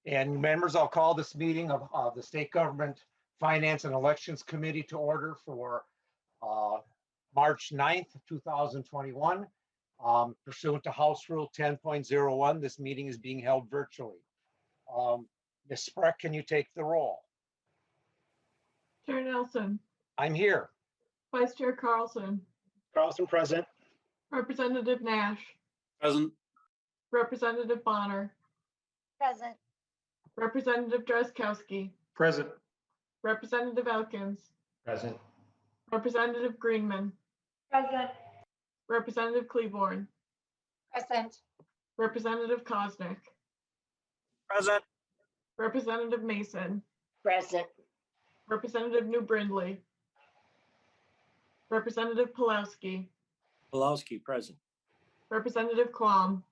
And members, I'll call this meeting of the State Government Finance and Elections Committee to order for March 9th, 2021. Pursuant to House Rule 10.01, this meeting is being held virtually. Ms. Spreck, can you take the roll? Chair Nelson. I'm here. Vice Chair Carlson. Carlson present. Representative Nash. Present. Representative Bonner. Present. Representative Drazkowski. Present. Representative Elkins. Present. Representative Greenman. Present. Representative Klevorn. Present. Representative Koznick. Present. Representative Mason. Present. Representative New Brindley. Representative Pulowski. Pulowski, present. Representative Quam.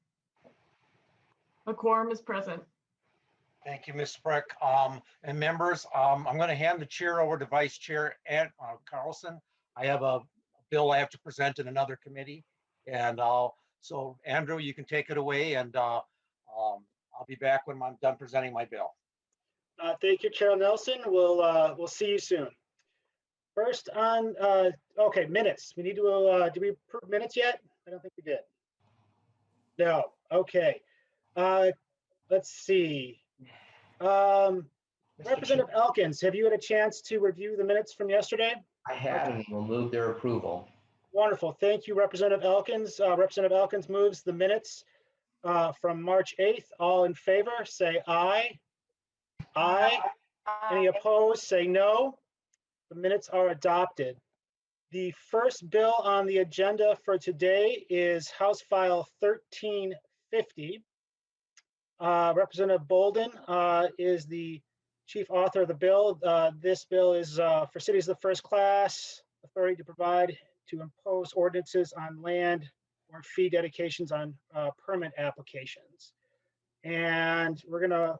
A quorum is present. Thank you, Ms. Spreck. And members, I'm going to hand the chair over to Vice Chair Carlson. I have a bill I have to present in another committee. And so Andrew, you can take it away, and I'll be back when I'm done presenting my bill. Thank you, Chair Nelson. We'll see you soon. First on, okay, minutes. We need to, did we approve minutes yet? I don't think we did. No, okay. Let's see. Representative Elkins, have you had a chance to review the minutes from yesterday? I have, and will move their approval. Wonderful. Thank you, Representative Elkins. Representative Elkins moves the minutes from March 8th. All in favor, say aye. Aye. Any opposed, say no. The minutes are adopted. The first bill on the agenda for today is House File 1350. Representative Boldon is the chief author of the bill. This bill is for cities of the first class, authority to provide to impose ordinances on land or fee dedications on permit applications. And we're gonna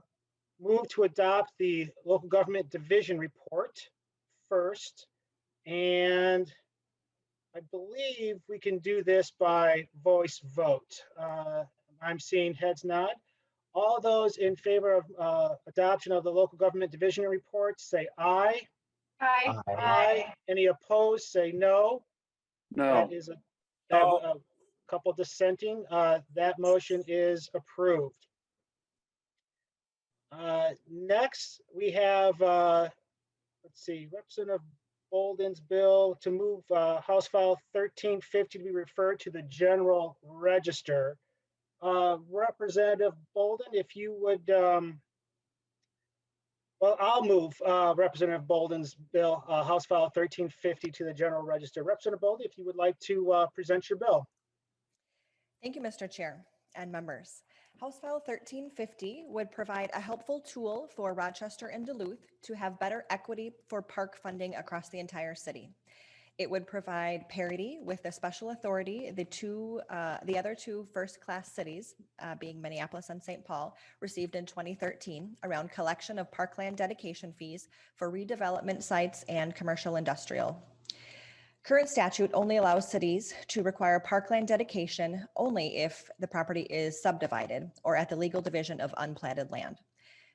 move to adopt the local government division report first. And I believe we can do this by voice vote. I'm seeing heads nod. All those in favor of adoption of the local government division report, say aye. Aye. Aye. Any opposed, say no. No. That is a couple dissenting. That motion is approved. Next, we have, let's see, Representative Boldon's bill to move House File 1350 to be referred to the General Register. Representative Boldon, if you would, well, I'll move Representative Boldon's bill, House File 1350 to the General Register. Representative Boldon, if you would like to present your bill. Thank you, Mr. Chair and members. House File 1350 would provide a helpful tool for Rochester and Duluth to have better equity for park funding across the entire city. It would provide parity with the special authority the other two first-class cities, being Minneapolis and St. Paul, received in 2013 around collection of parkland dedication fees for redevelopment sites and commercial industrial. Current statute only allows cities to require parkland dedication only if the property is subdivided or at the legal division of unplatted land.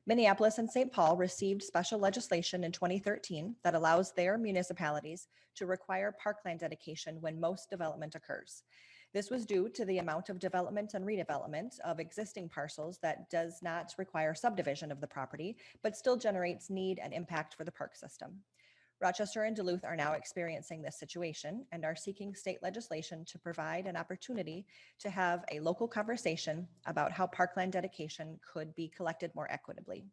Minneapolis and St. Paul received special legislation in 2013 that allows their municipalities to require parkland dedication when most development occurs. This was due to the amount of development and redevelopment of existing parcels that does not require subdivision of the property, but still generates need and impact for the park system. Rochester and Duluth are now experiencing this situation and are seeking state legislation to provide an opportunity to have a local conversation about how parkland dedication could be collected more equitably.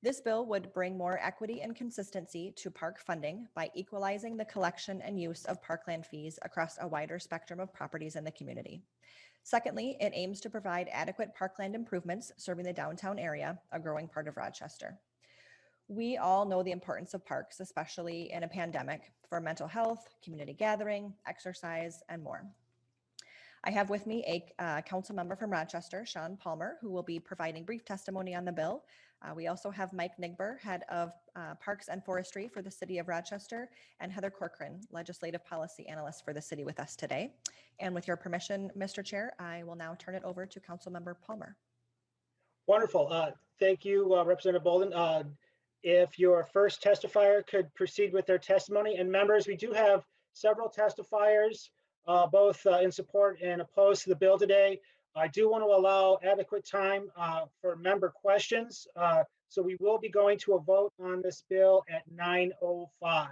This bill would bring more equity and consistency to park funding by equalizing the collection and use of parkland fees across a wider spectrum of properties in the community. Secondly, it aims to provide adequate parkland improvements serving the downtown area, a growing part of Rochester. We all know the importance of parks, especially in a pandemic, for mental health, community gathering, exercise, and more. I have with me a council member from Rochester, Sean Palmer, who will be providing brief testimony on the bill. We also have Mike Nigber, head of Parks and Forestry for the City of Rochester, and Heather Corcoran, legislative policy analyst for the city with us today. And with your permission, Mr. Chair, I will now turn it over to Council Member Palmer. Wonderful. Thank you, Representative Boldon. If your first testifier could proceed with their testimony. And members, we do have several testifiers, both in support and opposed to the bill today. I do want to allow adequate time for member questions. So we will be going to a vote on this bill at 9:05.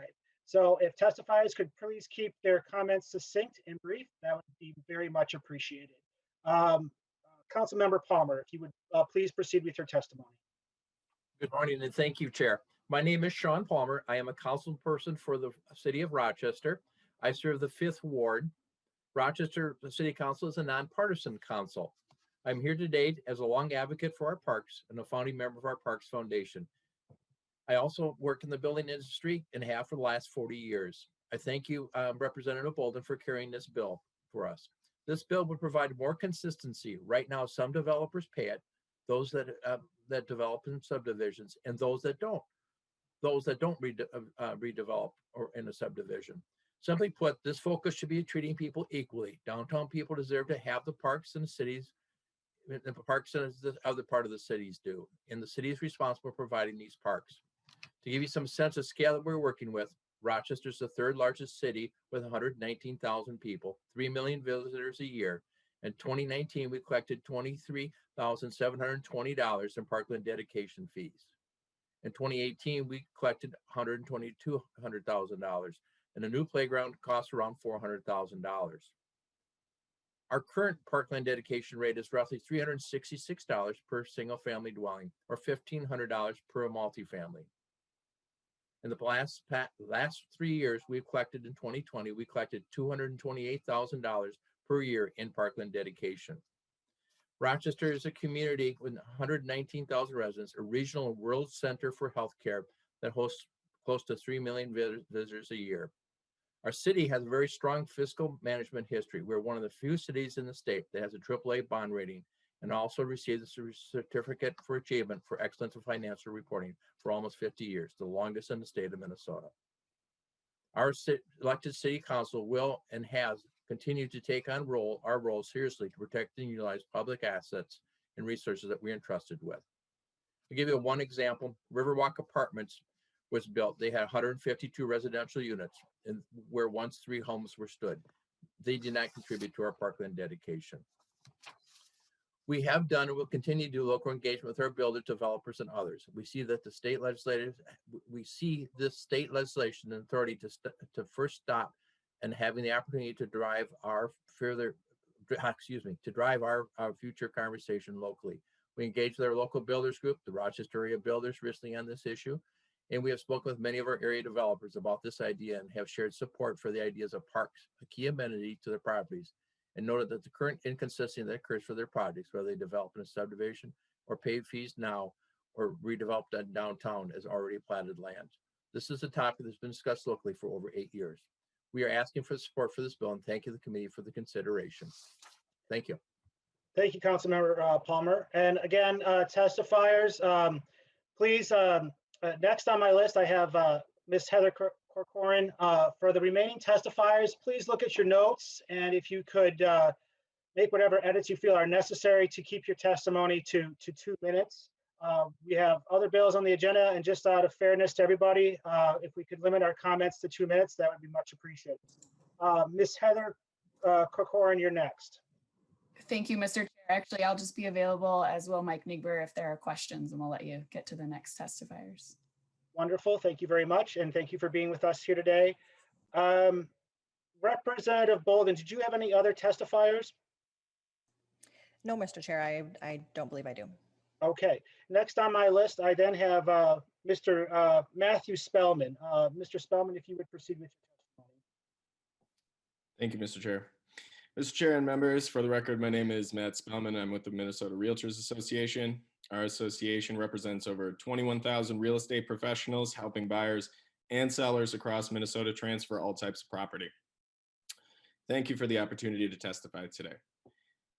So if testifiers could please keep their comments succinct and brief, that would be very much appreciated. Councilmember Palmer, if you would please proceed with your testimony. Good morning and thank you, Chair. My name is Sean Palmer. I am a council person for the city of Rochester. I serve the 5th Ward. Rochester City Council is a nonpartisan council. I'm here today as a long advocate for our parks and a founding member of our Parks Foundation. I also work in the building industry and have for the last 40 years. I thank you, Representative Boldon, for carrying this bill for us. This bill would provide more consistency. Right now, some developers pay it, those that develop in subdivisions, and those that don't redevelop or in a subdivision. Simply put, this focus should be treating people equally. Downtown people deserve to have the parks in the cities, the parks in the other part of the cities do, and the city is responsible for providing these parks. To give you some sense of scale that we're working with, Rochester is the 3rd largest city with 119,000 people, 3 million visitors a year. In 2019, we collected $23,720 in parkland dedication fees. In 2018, we collected $122,000, and a new playground costs around $400,000. Our current parkland dedication rate is roughly $366 per single family dwelling, or $1,500 per multifamily. In the last 3 years, we've collected in 2020, we collected $228,000 per year in parkland dedication. Rochester is a community with 119,000 residents, a regional and world center for healthcare that hosts close to 3 million visitors a year. Our city has a very strong fiscal management history. We're one of the few cities in the state that has a AAA bond rating and also received a certificate for achievement for excellence in financial reporting for almost 50 years, the longest in the state of Minnesota. Our elected city council will and has continued to take on our role seriously to protect and utilize public assets and resources that we're entrusted with. To give you one example, Riverwalk Apartments was built. They had 152 residential units and where once 3 homes were stood. They did not contribute to our parkland dedication. We have done and will continue to do local engagement with our builders, developers, and others. We see that the state legislators, we see this state legislation and authority to first stop and having the opportunity to drive our our future conversation locally. We engaged with our local builders group, the Rochester area builders, recently on this issue. And we have spoken with many of our area developers about this idea and have shared support for the ideas of parks, a key amenity to their properties, and noted that the current inconsistency that occurs for their projects, whether they develop in a subdivision or pay fees now or redeveloped in downtown as already platted land. This is a topic that's been discussed locally for over 8 years. We are asking for support for this bill and thank you to the committee for the consideration. Thank you. Thank you, Councilmember Palmer. And again, testifiers, please, next on my list, I have Ms. Heather Corcoran. For the remaining testifiers, please look at your notes, and if you could make whatever edits you feel are necessary to keep your testimony to 2 minutes. We have other bills on the agenda, and just out of fairness to everybody, if we could limit our comments to 2 minutes, that would be much appreciated. Ms. Heather Corcoran, you're next. Thank you, Mr. Chair. Actually, I'll just be available, as will Mike Nigber, if there are questions, and we'll let you get to the next testifiers. Wonderful. Thank you very much. And thank you for being with us here today. Representative Boldon, did you have any other testifiers? No, Mr. Chair, I don't believe I do. Okay. Next on my list, I then have Mr. Matthew Spellman. Mr. Spellman, if you would proceed with your testimony. Thank you, Mr. Chair. Mr. Chair and members, for the record, my name is Matt Spellman. I'm with the Minnesota Realtors Association. Our association represents over 21,000 real estate professionals, helping buyers and sellers across Minnesota transfer all types of property. Thank you for the opportunity to testify today.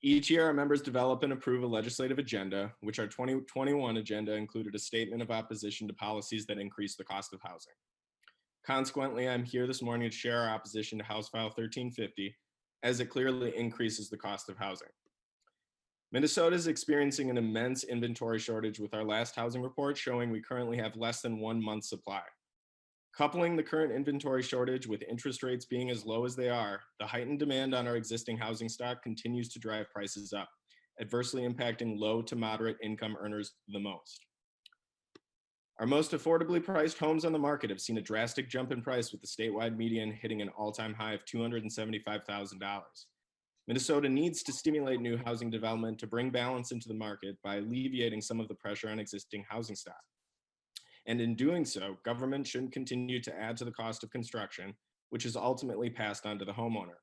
Each year, our members develop and approve a legislative agenda, which our 2021 agenda included a statement of opposition to policies that increase the cost of housing. Consequently, I'm here this morning to share our opposition to House File 1350, as it clearly increases the cost of housing. Minnesota is experiencing an immense inventory shortage, with our last housing report showing we currently have less than 1 month's supply. Coupling the current inventory shortage with interest rates being as low as they are, the heightened demand on our existing housing stock continues to drive prices up, adversely impacting low to moderate income earners the most. Our most affordably priced homes on the market have seen a drastic jump in price, with the statewide median hitting an all-time high of $275,000. Minnesota needs to stimulate new housing development to bring balance into the market by alleviating some of the pressure on existing housing stock. And in doing so, government shouldn't continue to add to the cost of construction, which is ultimately passed on to the homeowner.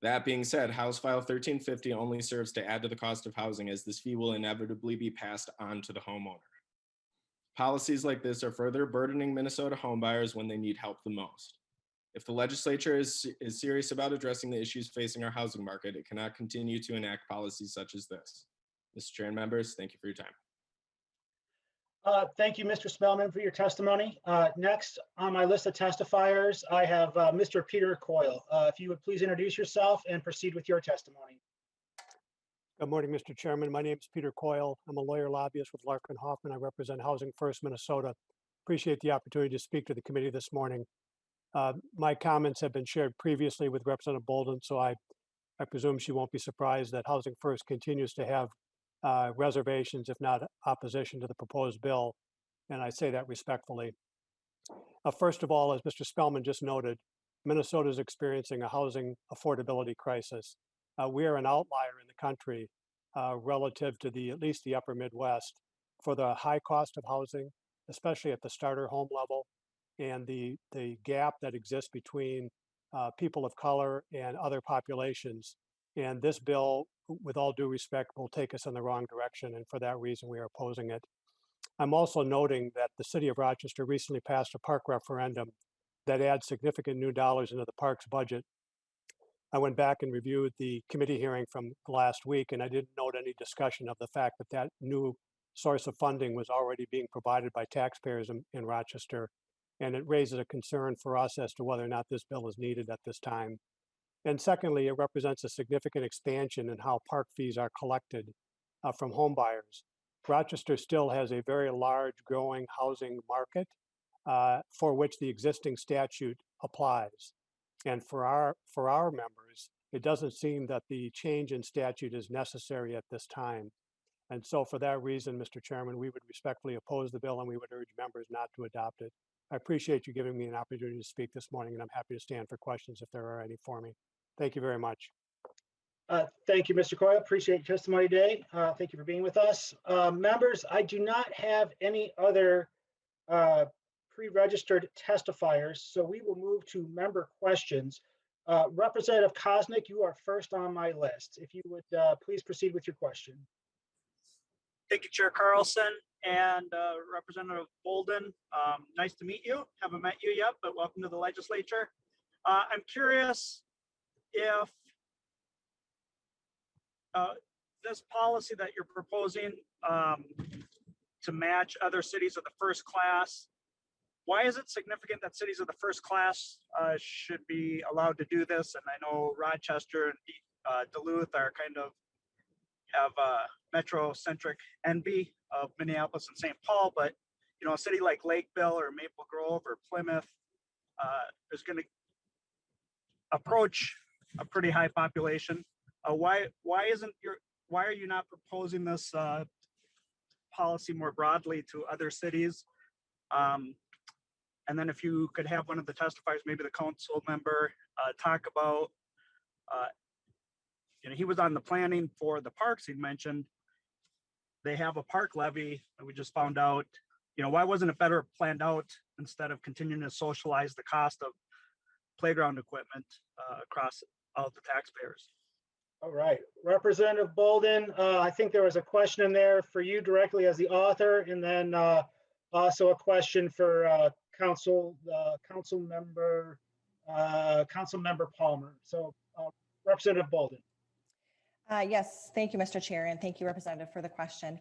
That being said, House File 1350 only serves to add to the cost of housing, as this fee will inevitably be passed on to the homeowner. Policies like this are further burdening Minnesota homebuyers when they need help the most. If the legislature is serious about addressing the issues facing our housing market, it cannot continue to enact policies such as this. Mr. Chair and members, thank you for your time. Thank you, Mr. Spellman, for your testimony. Next on my list of testifiers, I have Mr. Peter Coyle. If you would please introduce yourself and proceed with your testimony. Good morning, Mr. Chairman. My name is Peter Coyle. I'm a lawyer lobbyist with Larkin Hoffman. I represent Housing First Minnesota. Appreciate the opportunity to speak to the committee this morning. My comments have been shared previously with Representative Boldon, so I presume she won't be surprised that Housing First continues to have reservations, if not opposition, to the proposed bill, and I say that respectfully. First of all, as Mr. Spellman just noted, Minnesota is experiencing a housing affordability crisis. We are an outlier in the country relative to at least the upper Midwest for the high cost of housing, especially at the starter home level, and the gap that exists between people of color and other populations. And this bill, with all due respect, will take us in the wrong direction, and for that reason, we are opposing it. I'm also noting that the city of Rochester recently passed a park referendum that adds significant new dollars into the parks budget. I went back and reviewed the committee hearing from last week, and I didn't note any discussion of the fact that that new source of funding was already being provided by taxpayers in Rochester, and it raises a concern for us as to whether or not this bill is needed at this time. And secondly, it represents a significant expansion in how park fees are collected from home buyers. Rochester still has a very large growing housing market for which the existing statute applies. And for our members, it doesn't seem that the change in statute is necessary at this time. And so for that reason, Mr. Chairman, we would respectfully oppose the bill, and we would urge members not to adopt it. I appreciate you giving me an opportunity to speak this morning, and I'm happy to stand for questions if there are any for me. Thank you very much. Thank you, Mr. Coyle. Appreciate your testimony today. Thank you for being with us. Members, I do not have any other pre-registered testifiers, so we will move to member questions. Representative Kosnick, you are first on my list. If you would please proceed with your question. Thank you, Chair Carlson and Representative Boldon. Nice to meet you. Haven't met you yet, but welcome to the legislature. I'm curious if this policy that you're proposing to match other cities of the first class, why is it significant that cities of the first class should be allowed to do this? And I know Rochester and Duluth are kind of have metro-centric envy of Minneapolis and St. Paul, but you know, a city like Lakeville or Maple Grove or Plymouth is going to approach a pretty high population. Why are you not proposing this policy more broadly to other cities? And then if you could have one of the testifiers, maybe the council member, talk about, you know, he was on the planning for the parks. He mentioned they have a park levy that we just found out. You know, why wasn't it better planned out instead of continuing to socialize the cost of playground equipment across all the taxpayers? All right, Representative Boldon, I think there was a question in there for you directly as the author, and then also a question for Council Member Palmer. So Representative Boldon. Yes, thank you, Mr. Chair, and thank you, Representative, for the question.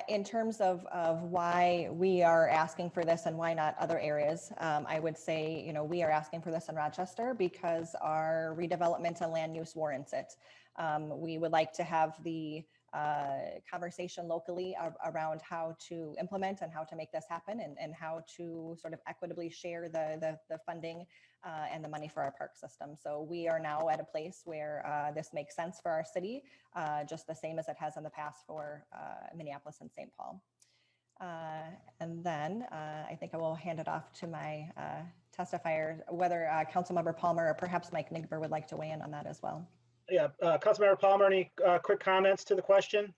In terms of why we are asking for this and why not other areas, I would say, you know, we are asking for this in Rochester because our redevelopment and land use warrants it. We would like to have the conversation locally around how to implement and how to make this happen, and how to sort of equitably share the funding and the money for our park system. So we are now at a place where this makes sense for our city, just the same as it has in the past for Minneapolis and St. Paul. And then I think I will hand it off to my testifier, whether Councilmember Palmer or perhaps Mike Nigber would like to weigh in on that as well. Yeah, Councilmember Palmer, any quick comments to the question?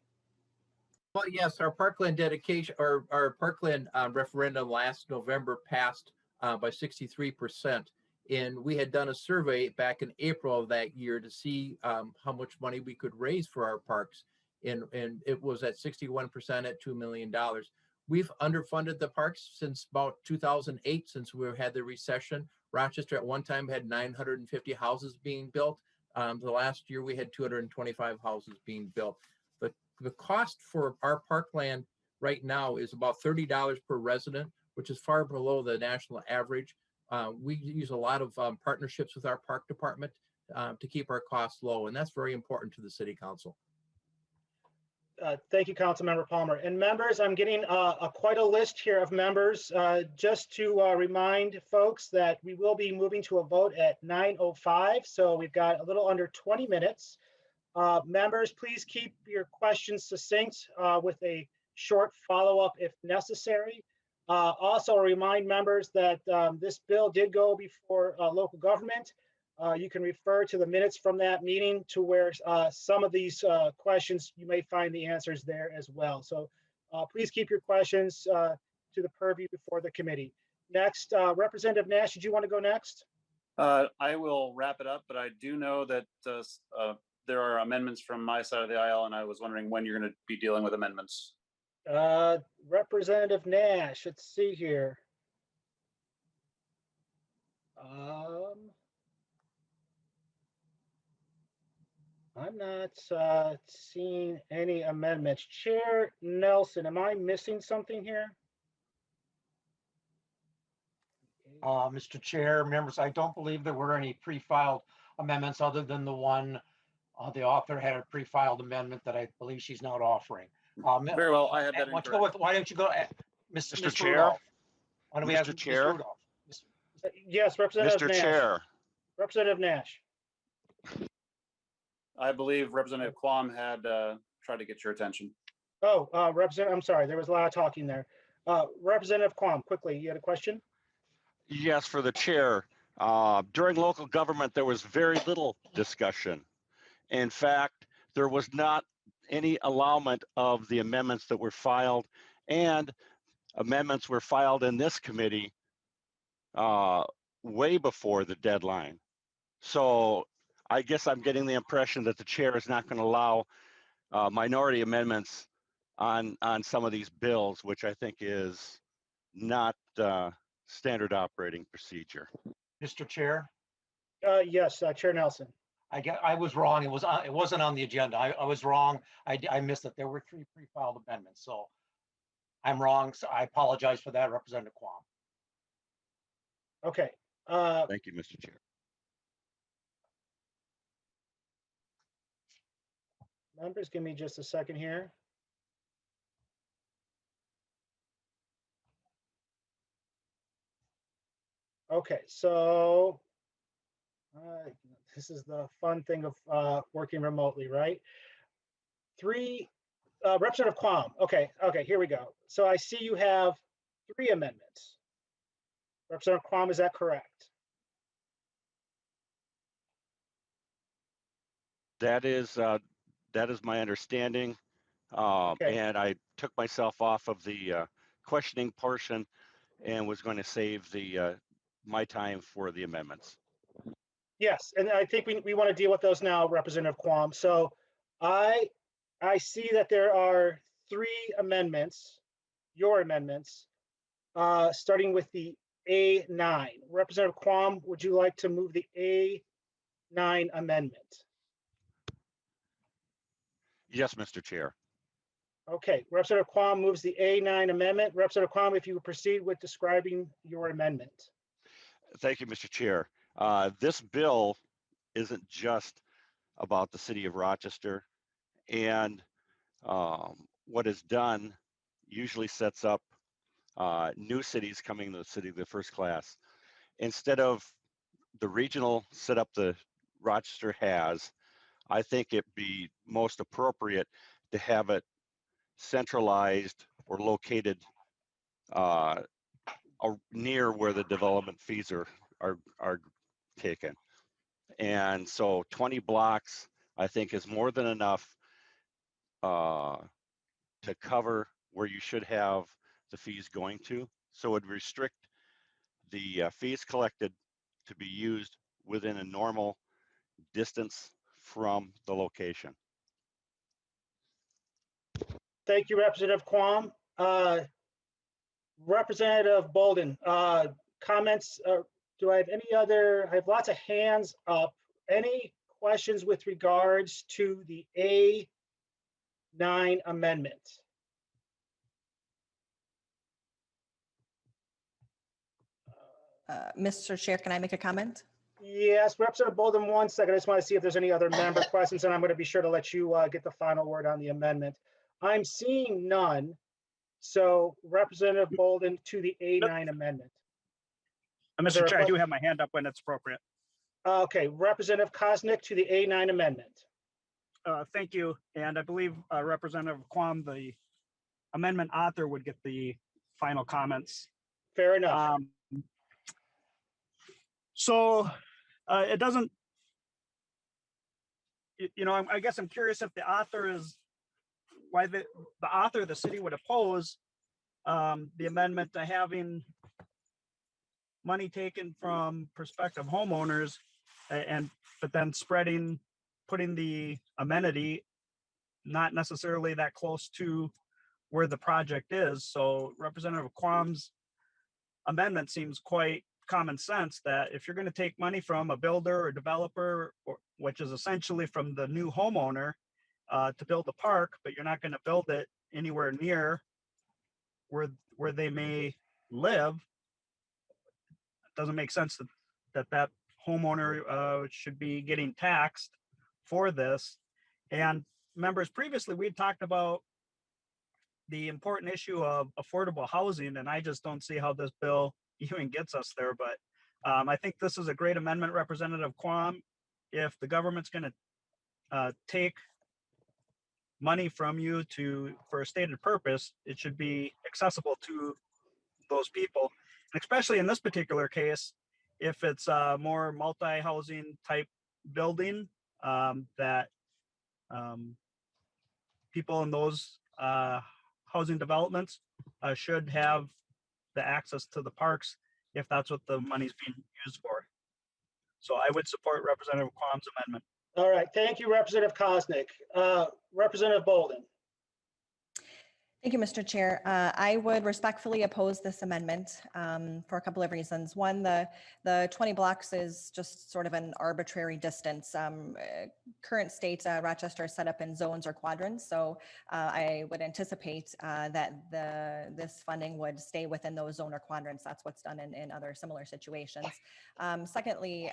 Well, yes, our parkland dedication, or our parkland referendum last November passed by 63%. And we had done a survey back in April of that year to see how much money we could raise for our parks. And it was at 61% at $2 million. We've underfunded the parks since about 2008, since we had the recession. Rochester at one time had 950 houses being built. The last year we had 225 houses being built. The cost for our parkland right now is about $30 per resident, which is far below the national average. We use a lot of partnerships with our park department to keep our costs low, and that's very important to the city council. Thank you, Councilmember Palmer. And members, I'm getting quite a list here of members. Just to remind folks that we will be moving to a vote at 9:05. So we've got a little under 20 minutes. Members, please keep your questions succinct with a short follow-up if necessary. Also remind members that this bill did go before local government. You can refer to the minutes from that meeting to where some of these questions, you may find the answers there as well. So please keep your questions to the purview before the committee. Next, Representative Nash, did you want to go next? I will wrap it up, but I do know that there are amendments from my side of the aisle, and I was wondering when you're going to be dealing with amendments. Representative Nash, let's see here. I'm not seeing any amendments. Chair Nelson, am I missing something here? Mr. Chair, members, I don't believe there were any pre-filed amendments other than the one the author had a pre-filed amendment that I believe she's not offering. Very well, I had that Why incorrect. why don't you go, Mr. Chair? Rudolph? Why don't we have Mr. Mr. Chair? Rudolph? Yes, Representative Mr. Nash. Chair, Representative Nash. I believe Representative Quam had tried to get your attention. Oh, I'm sorry, there was a lot of talking there. Representative Quam, quickly, you had a question? yes, for the chair. During local government, there was very little discussion. In fact, there was not any allowance of the amendments that were filed, and amendments were filed in this committee way before the deadline. So I guess I'm getting the impression that the chair is not going to allow minority amendments on some of these bills, which I think is not standard operating procedure. Mr. Chair, Yes, Chair Nelson. I was wrong. It wasn't on the agenda. I was wrong. I missed it. There were 3 pre-filed amendments, so I'm wrong. So I apologize for that, Representative Quam. Okay. Thank you, Mr. Chair. Members, give me just a second here. Okay, so this is the fun thing of working remotely, right? Representative Quam. Okay, here we go. So I see you have 3 amendments. Representative Quam, is that correct? That is my understanding. Okay. And I took myself off of the questioning portion and was going to save my time for the amendments. Yes, and I think we want to deal with those now, Representative Quam. So I see that there are 3 amendments, your amendments, starting with the A9. Representative Quam, would you like to move the A9 amendment? Yes, Mr. Chair. Okay, Representative Quam moves the A9 amendment. Representative Quam, if you would proceed with describing your amendment. Thank you, Mr. Chair. This bill isn't just about the city of Rochester. And what is done usually sets up new cities coming to the city of the first class. Instead of the regional setup the Rochester has, I think it'd be most appropriate to have it centralized or located near where the development fees are taken. And so 20 blocks, I think, is more than enough to cover where you should have the fees going to. So it would restrict the fees collected to be used within a normal distance from the location. Thank you, Representative Quam. Representative Boldon, comments? Do I have any other? I have lots of hands up. Any questions with regards to the A9 amendment? Mr. Chair, can I make a comment? Yes, Representative Boldon, 1 second. I just want to see if there's any other member questions, and I'm going to be sure to let you get the final word on the amendment. I'm seeing none. So Representative Boldon to the A9 amendment. Mr. Chair, I do have my hand up when it's appropriate. Okay, Representative Koznick to the A9 amendment. Thank you. And I believe Representative Quam, the amendment author, would get the final comments. Fair enough. So it doesn't, I guess I'm curious if the author is, why the author of the city would oppose the amendment to having money taken from prospective homeowners but then putting the amenity not necessarily that close to where the project is. So Representative Quam's amendment seems quite common sense, that if you're going to take money from a builder or developer, which is essentially from the new homeowner to build a park, but you're not going to build it anywhere near where they may live, it doesn't make sense that homeowner should be getting taxed for this. And members, previously we talked about the important issue of affordable housing, and I just don't see how this bill even gets us there. But I think this is a great amendment, Representative Quam. If the government's going to take money from you for a stated purpose, it should be accessible to those people. And especially in this particular case, if it's a more multi-housing type building, that people in those housing developments should have the access to the parks if that's what the money's being used for. So I would support Representative Quam's amendment. All right, thank you, Representative Koznick. Representative Boldon. Thank you, Mr. Chair. I would respectfully oppose this amendment for a couple of reasons. One, the 20 blocks is just sort of an arbitrary distance. Current state, Rochester is set up in zones or quadrants, so I would anticipate that this funding would stay within those zone or quadrants. That's what's done in other similar situations. Secondly,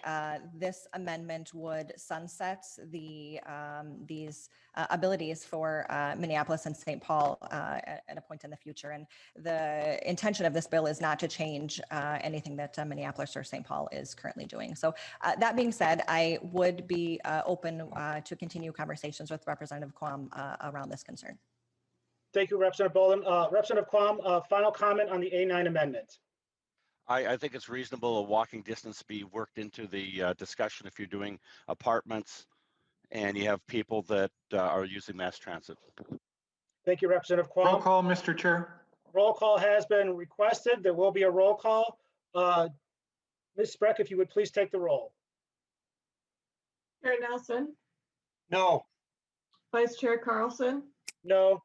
this amendment would sunset these abilities for Minneapolis and St. Paul at a point in the future. And the intention of this bill is not to change anything that Minneapolis or St. Paul is currently doing. So that being said, I would be open to continue conversations with Representative Quam around this concern. Thank you, Representative Boldon. Representative Quam, final comment on the A9 amendment. I think it's reasonable a walking distance be worked into the discussion if you're doing apartments and you have people that are using mass transit. Thank you, Representative Quam. Roll call, Mr. Chair. Roll call has been requested. There will be a roll call. Ms. Spreck, if you would please take the roll. Chair Nelson, No. Vice Chair Carlson, No.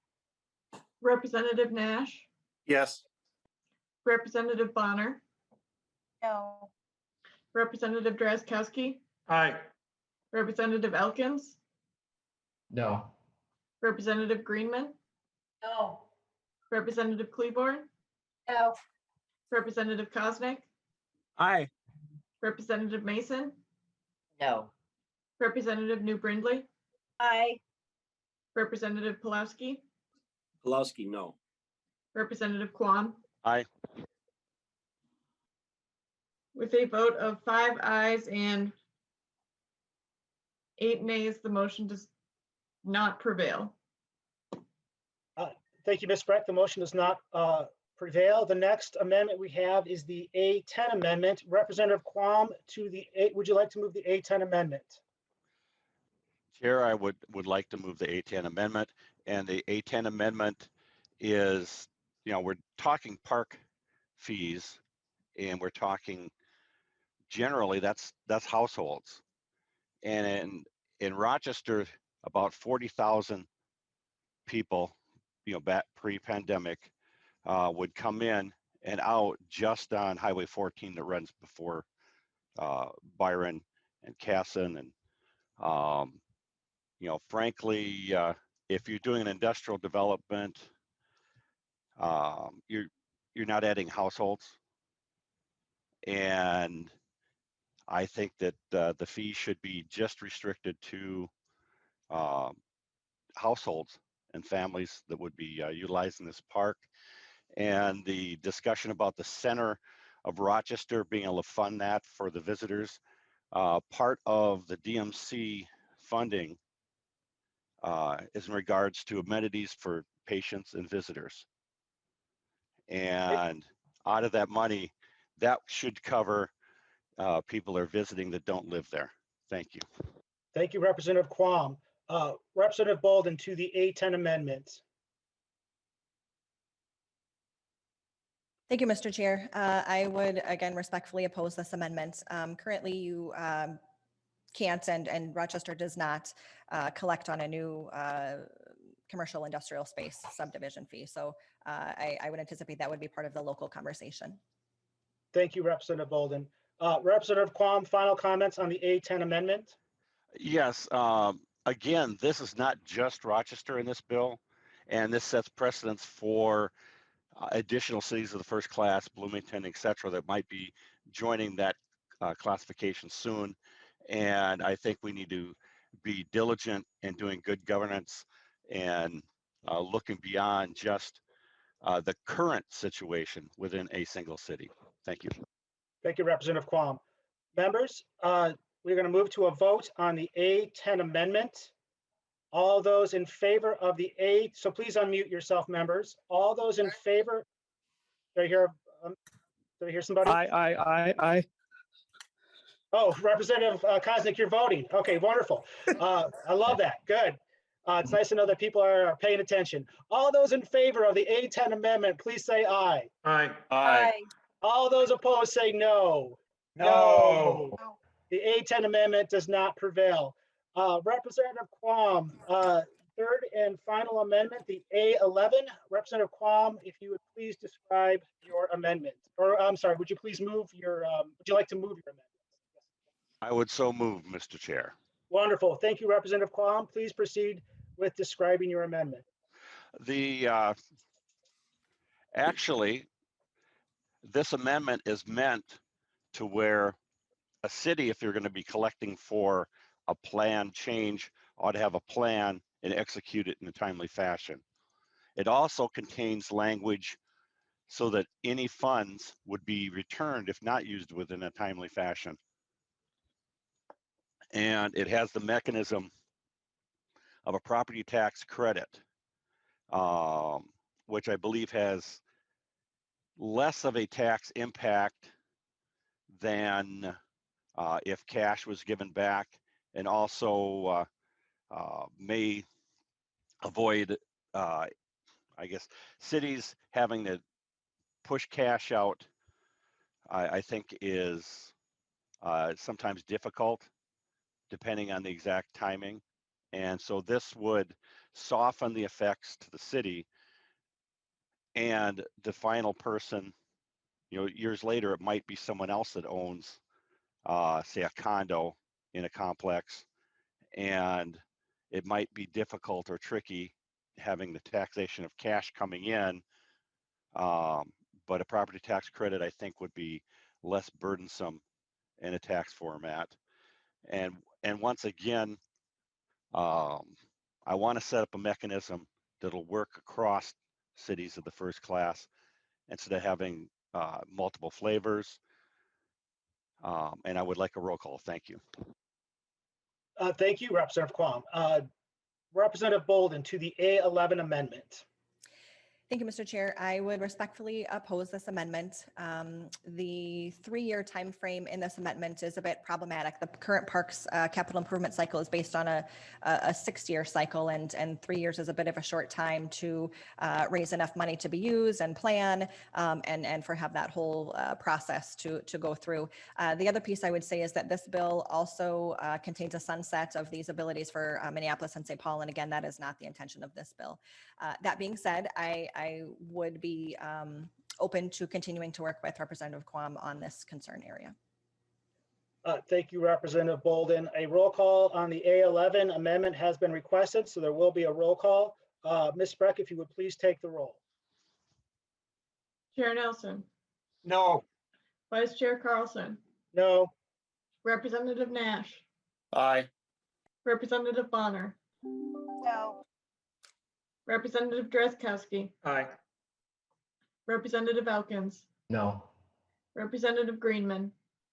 Representative Nash, Yes. Representative Bonner, No. Representative Drazkowski, Aye. Representative Elkins, No. Representative Greenman, No. Representative Klevorn, No. Representative Koznick, Aye. Representative Mason, No. Representative New Brindley, Aye. Representative Pulaski, Pulowski, no. Representative Quam. Aye. With a vote of 5 ayes and 8 nays, the motion does not prevail. Thank you, Ms. Breck. The motion does not prevail. The next amendment we have is the A10 amendment. Representative Quam to the would you like to move the A10 amendment? Chair, I would like to move the A10 amendment, and the A10 amendment is, we're talking park fees, and we're talking generally that's households, and in Rochester, about 40,000 people, back pre-pandemic, would come in and out just on Highway 14 that runs before Byron and Casson, and frankly, if you're doing an industrial development, you're not adding households, and I think that the fee should be just restricted to households and families that would be utilizing this park. And the discussion about the center of Rochester being able to fund that for the visitors, part of the DMC funding is in regards to amenities for patients and visitors. And out of that money, that should cover people that are visiting that don't live there. Thank you. Thank you, Representative Quam. Representative Boldon to the A10 amendment. Thank you, Mr. Chair. I would again respectfully oppose this amendment. Currently, you can't and Rochester does not collect on a new commercial industrial space subdivision fee. So I would anticipate that would be part of the local conversation. Thank you, Representative Boldon. Representative Quam, final comments on the A10 amendment? Yes. Again, this is not just Rochester in this bill, and this sets precedents for additional cities of the first class, Bloomington, et cetera, that might be joining that classification soon. And I think we need to be diligent in doing good governance and looking beyond just the current situation within a single city. Thank you. Thank you, Representative Quam. Members, we're going to move to a vote on the A10 amendment. All those in favor of the so please unmute yourself, members. All those in favor, do I hear somebody? Aye. Oh, Representative Koznick, you're voting. Okay, wonderful. I love that. Good. It's nice to know that people are paying attention. All those in favor of the A10 amendment, please say aye. Aye. Aye. All those opposed say no. No. The A10 amendment does not prevail. Representative Quam, third and final amendment, the A11. Representative Quam, if you would please describe your amendment. Or I'm sorry, would you please move your, would you like to move your amendment? I would so move, Mr. Chair. Wonderful. Thank you, Representative Quam. Please proceed with describing your amendment. Actually, this amendment is meant to where a city, if you're going to be collecting for a plan change, ought to have a plan and execute it in a timely fashion. It also contains language so that any funds would be returned if not used within a timely fashion. And it has the mechanism of a property tax credit, which I believe has less of a tax impact than if cash was given back, and also may avoid, I guess, cities having to push cash out, I think is sometimes difficult depending on the exact timing. And so this would soften the effects to the city, and the final person, years later, it might be someone else that owns, say, a condo in a complex, and it might be difficult or tricky having the taxation of cash coming in, but a property tax credit, I think, would be less burdensome in a tax format. And And once again, I want to set up a mechanism that'll work across cities of the first class instead of having multiple flavors. And I would like a roll call. Thank you. Thank you, Representative Quam. Representative Boldon to the A11 amendment. Thank you, Mr. Chair. I would respectfully oppose this amendment. The 3-year timeframe in this amendment is a bit problematic. The current parks capital improvement cycle is based on a 6-year cycle, and 3 years is a bit of a short time to raise enough money to be used and plan, and for have that whole process to go through. The other piece I would say is that this bill also contains a sunset of these abilities for Minneapolis and St. Paul, and again, that is not the intention of this bill. That being said, I would be open to continuing to work with Representative Quam on this concern area. Thank you, Representative Boldon. A roll call on the A11 amendment has been requested, so there will be a roll call. Ms. Spreck, if you would please take the roll. Chair Nelson, No. Vice Chair Carlson, No. Representative Nash, Aye. Representative Bonner, No. Representative Drazkowski, Aye. Representative Elkins, No. Representative Greenman,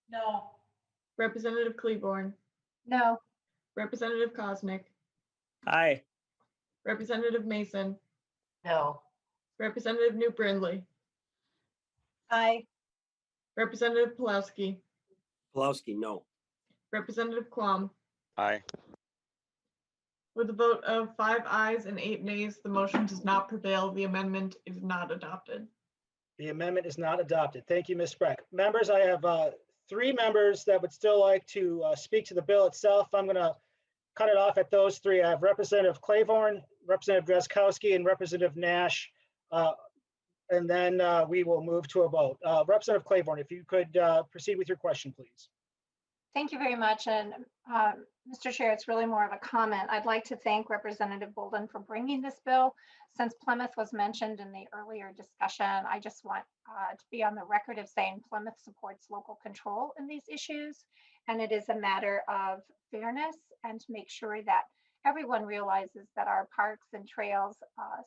No. Representative Klevorn, No. Representative Koznick, Aye. Representative Mason, No. Representative Newt Brindley, Aye. Representative Pulowski, Pulowski, no. Representative Quam. Aye. With a vote of 5 ayes and 8 nays, the motion does not prevail. The amendment is not adopted. The amendment is not adopted. Thank you, Ms. Spreck. Members, I have 3 members that would still like to speak to the bill itself. I'm going to cut it off at those 3. I have Representative Klevorn, Representative Drazkowski, and Representative Nash. And then we will move to a vote. Representative Klevorn, if you could proceed with your question, please. Thank you very much. And Mr. Chair, it's really more of a comment. I'd like to thank Representative Boldon for bringing this bill. Since Plymouth was mentioned in the earlier discussion, I just want to be on the record of saying Plymouth supports local control in these issues. And it is a matter of fairness and to make sure that everyone realizes that our parks and trails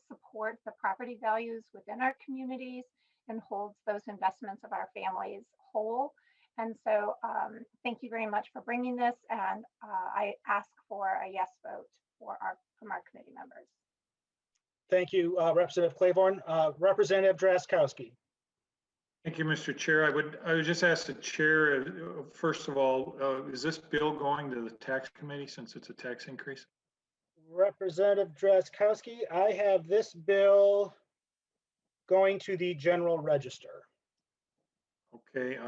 support the property values within our communities and holds those investments of our families whole. And so thank you very much for bringing this, and I ask for a yes vote from our committee members. Thank you, Representative Klevorn. Representative Drazkowski. Thank you, Mr. Chair. I would just ask the chair, first of all, is this bill going to the tax committee since it's a tax increase? Representative Drazkowski, I have this bill going to the general register. Okay.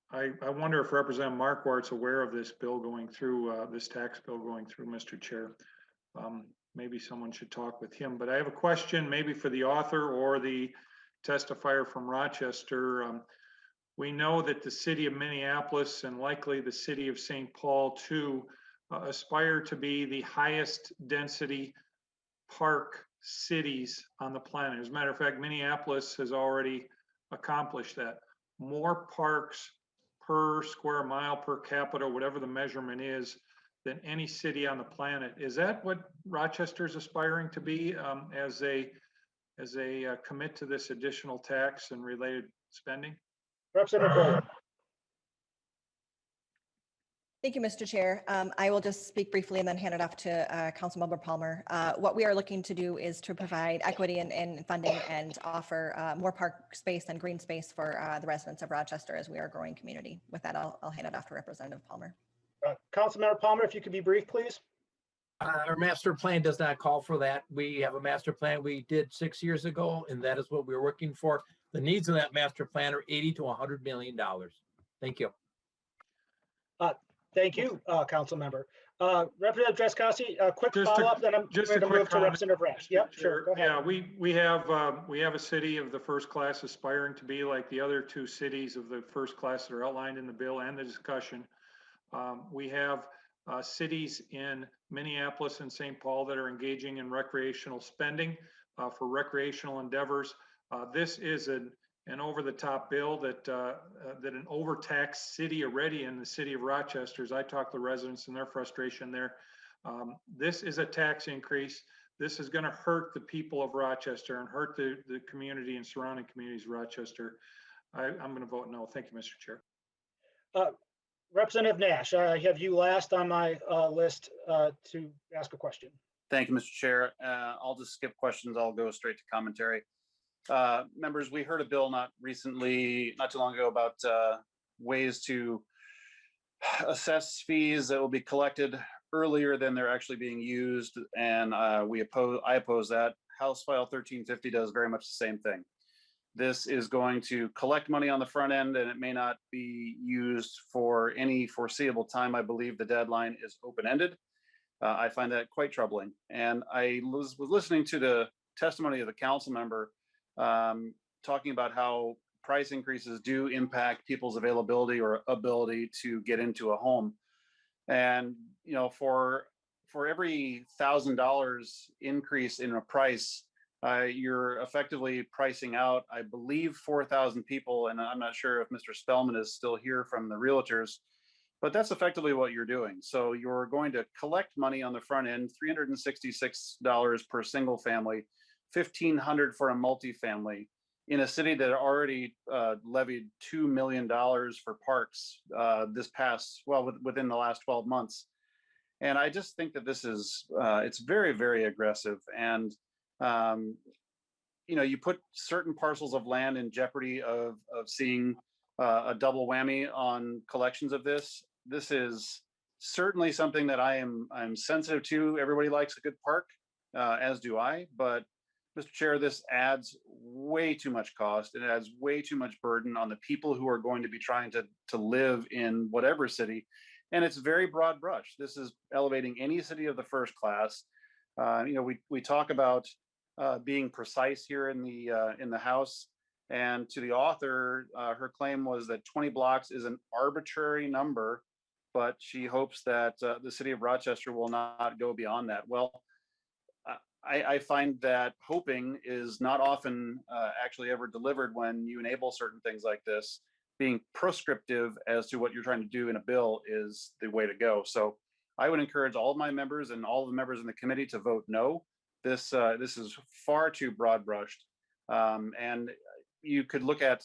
I wonder if Representative Markwart's aware of this bill going through, this tax bill going through, Mr. Chair. Maybe someone should talk with him, but I have a question maybe for the author or the testifier from Rochester. We know that the city of Minneapolis and likely the city of St. Paul too aspire to be the highest density park cities on the planet. As a matter of fact, Minneapolis has already accomplished that. More parks per square mile per capita, whatever the measurement is, than any city on the planet. Is that what Rochester is aspiring to be as they commit to this additional tax and related spending? Representative Boldon. Thank you, Mr. Chair. I will just speak briefly and then hand it off to Councilmember Palmer. What we are looking to do is to provide equity in funding and offer more park space and green space for the residents of Rochester as we are a growing community. With that, I'll hand it off to Representative Palmer. Councilmember Palmer, if you could be brief, please. Our master plan does not call for that. We have a master plan we did 6 years ago, and that is what we're working for. The needs of that master plan are $80 to $100 million. Thank you. Thank you, Council Member. Representative Drazkowski, a quick follow-up, then I'm going to move to Representative Rash. Yep, sure. Go ahead. Yeah, we have a city of the first class aspiring to be like the other 2 cities of the first class that are outlined in the bill and the discussion. We have cities in Minneapolis and St. Paul that are engaging in recreational spending for recreational endeavors. This is an an over-the-top bill that an overtaxed city already in the city of Rochester, as I talked to the residents and their frustration there. This is a tax increase. This is going to hurt the people of Rochester and hurt the community and surrounding communities of Rochester. I'm going to vote no. Thank you, Mr. Chair. Representative Nash, I have you last on my list to ask a question. Thank you, Mr. Chair. I'll just skip questions. I'll go straight to commentary. Members, we heard a bill not too long ago, about ways to assess fees that will be collected earlier than they're actually being used, and I oppose that. House File 1350 does very much the same thing. This is going to collect money on the front end, and it may not be used for any foreseeable time. I believe the deadline is open-ended. I find that quite troubling. And I was listening to the testimony of the council member talking about how price increases do impact people's availability or ability to get into a home. And, you know, for every $1,000 increase in a price, you're effectively pricing out, I believe, 4,000 people. And I'm not sure if Mr. Spellman is still here from the realtors, but that's effectively what you're doing. So you're going to collect money on the front end, $366 per single family, $1,500 for a multifamily, in a city that already levied $2 million for parks within the last 12 months. And I just think that this is, it's very, very aggressive. And, you know, you put certain parcels of land in jeopardy of seeing a double whammy on collections of this. This is certainly something that I'm sensitive to. Everybody likes a good park, as do I, but Mr. Chair, this adds way too much cost. It adds way too much burden on the people who are going to be trying to live in whatever city. And it's very broad brush. This is elevating any city of the first class. You know, we talk about being precise here in the House. And to the author, her claim was that 20 blocks is an arbitrary number, but she hopes that the city of Rochester will not go beyond that. Well, I find that hoping is not often actually ever delivered when you enable certain things like this. Being prescriptive as to what you're trying to do in a bill is the way to go. So I would encourage all of my members and all of the members in the committee to vote no. This is far too broad brushed. And you could look at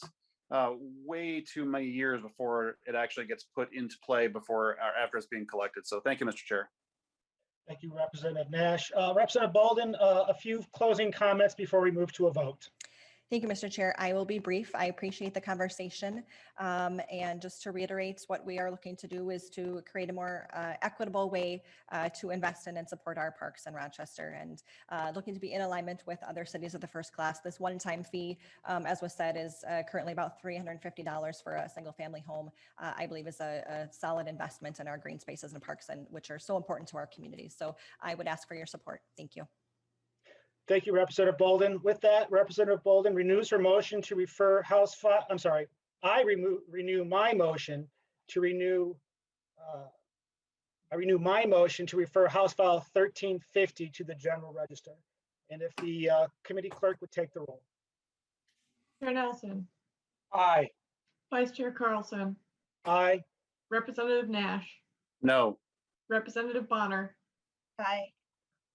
way too many years before it actually gets put into play after it's being collected. So thank you, Mr. Chair. Thank you, Representative Nash. Representative Boldon, a few closing comments before we move to a vote. Thank you, Mr. Chair. I will be brief. I appreciate the conversation. And just to reiterate, what we are looking to do is to create a more equitable way to invest in and support our parks in Rochester, and looking to be in alignment with other cities of the first class. This one-time fee, as was said, is currently about $350 for a single family home. I believe is a solid investment in our green spaces and parks, and which are so important to our communities. So I would ask for your support. Thank you. Thank you, Representative Boldon. With that, Representative Boldon renews her motion to refer House File. I'm sorry, I renew my motion to refer House File 1350 to the General Register. And if the committee clerk would take the roll. Chair Nelson. Aye. Vice Chair Carlson. Aye. Representative Nash. No. Representative Bonner. Aye.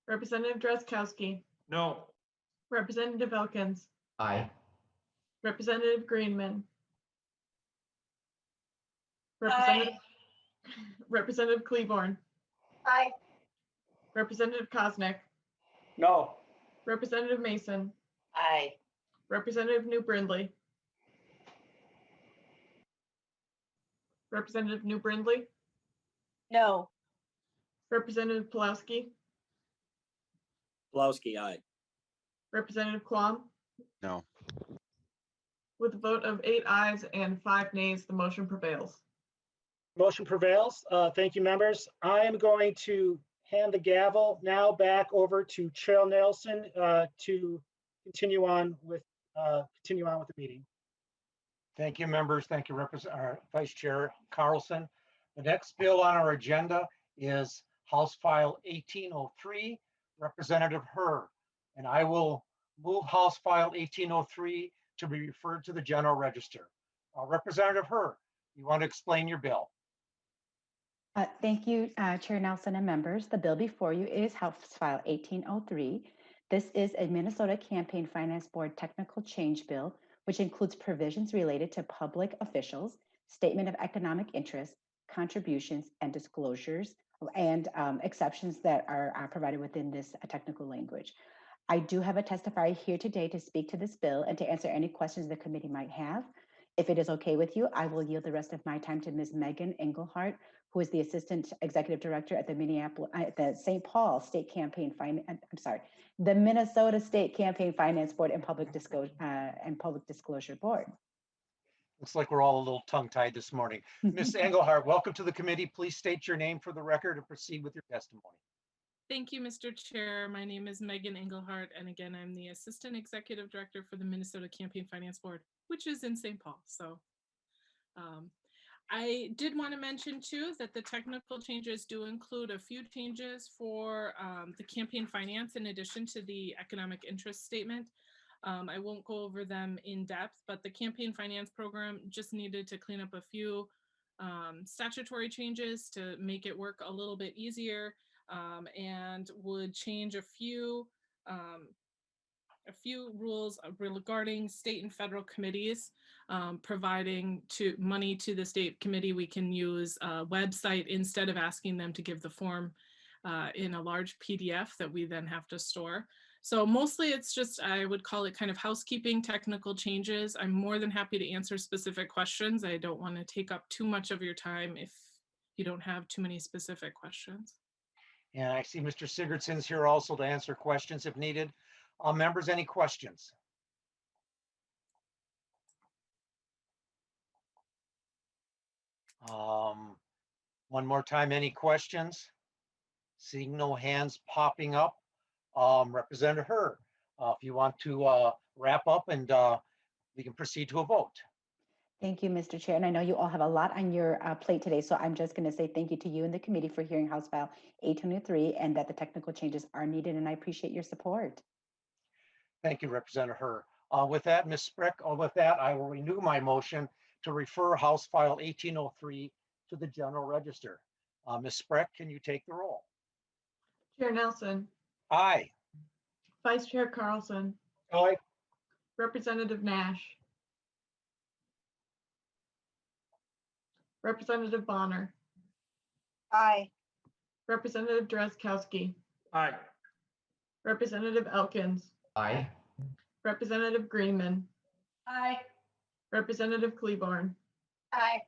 Representative Drazkowski. No. Representative Elkins. Aye. Representative Greenman. Representative Klevorn. Aye. Representative Koznick. No. Representative Mason. Aye. Representative New Brindley. Representative New Brindley. No. Representative Pulowski. Pulowski, aye. Representative Quam. No. With a vote of 8 ayes and 5 nays, the motion prevails. Motion prevails. Thank you, members. I am going to hand the gavel now back over to Chair Nelson to continue on with the meeting. Thank you, members. Thank you, Vice Chair Carlson. The next bill on our agenda is House File 1803, Representative Herr. And I will move House File 1803 to be referred to the general register. Representative Herr, you want to explain your bill? Thank you, Chair Nelson and members. The bill before you is House File 1803. This is a Minnesota Campaign Finance Board technical change bill, which includes provisions related to public officials, statement of economic interest, contributions, and disclosures, and exceptions that are provided within this technical language. I do have a testifier here today to speak to this bill and to answer any questions the committee might have. If it is okay with you, I will yield the rest of my time to Ms. Megan Engelhardt, who is the Assistant Executive Director at the the Minnesota State Campaign Finance Board and Public Disclosure Board. Looks like we're all a little tongue-tied this morning. Ms. Engelhardt, welcome to the committee. Please state your name for the record and proceed with your testimony. Thank you, Mr. Chair. My name is Megan Engelhardt, and again, I'm the Assistant Executive Director for the Minnesota Campaign Finance Board, which is in St. Paul. So I did want to mention too that the technical changes do include a few changes for the campaign finance in addition to the economic interest statement. I won't go over them in depth, but the campaign finance program just needed to clean up a few statutory changes to make it work a little bit easier, and would change a few rules regarding state and federal committees. Providing money to the state committee, we can use a website instead of asking them to give the form in a large PDF that we then have to store. So mostly it's just, I would call it kind of housekeeping technical changes. I'm more than happy to answer specific questions. I don't want to take up too much of your time if you don't have too many specific questions. And I see Mr. Sigurdsson's here also to answer questions if needed. Members, any questions? One more time, any questions? Seeing no hands popping up. Representative Herr, if you want to wrap up and we can proceed to a vote. Thank you, Mr. Chair. And I know you all have a lot on your plate today, so I'm just going to say thank you to you and the committee for hearing House File 823 and that the technical changes are needed, and I appreciate your support. Thank you, Representative Herr. With that, Ms. Sprick, with that, I will renew my motion to refer House File 1803 to the General Register. Ms. Sprick, can you take the roll? Chair Nelson, Aye. Vice Chair Carlson, Aye. Representative Nash, Representative Bonner, Aye. Representative Drazkowski, Aye. Representative Elkins, Aye. Representative Greenman, Aye. Representative Klevorn, Aye.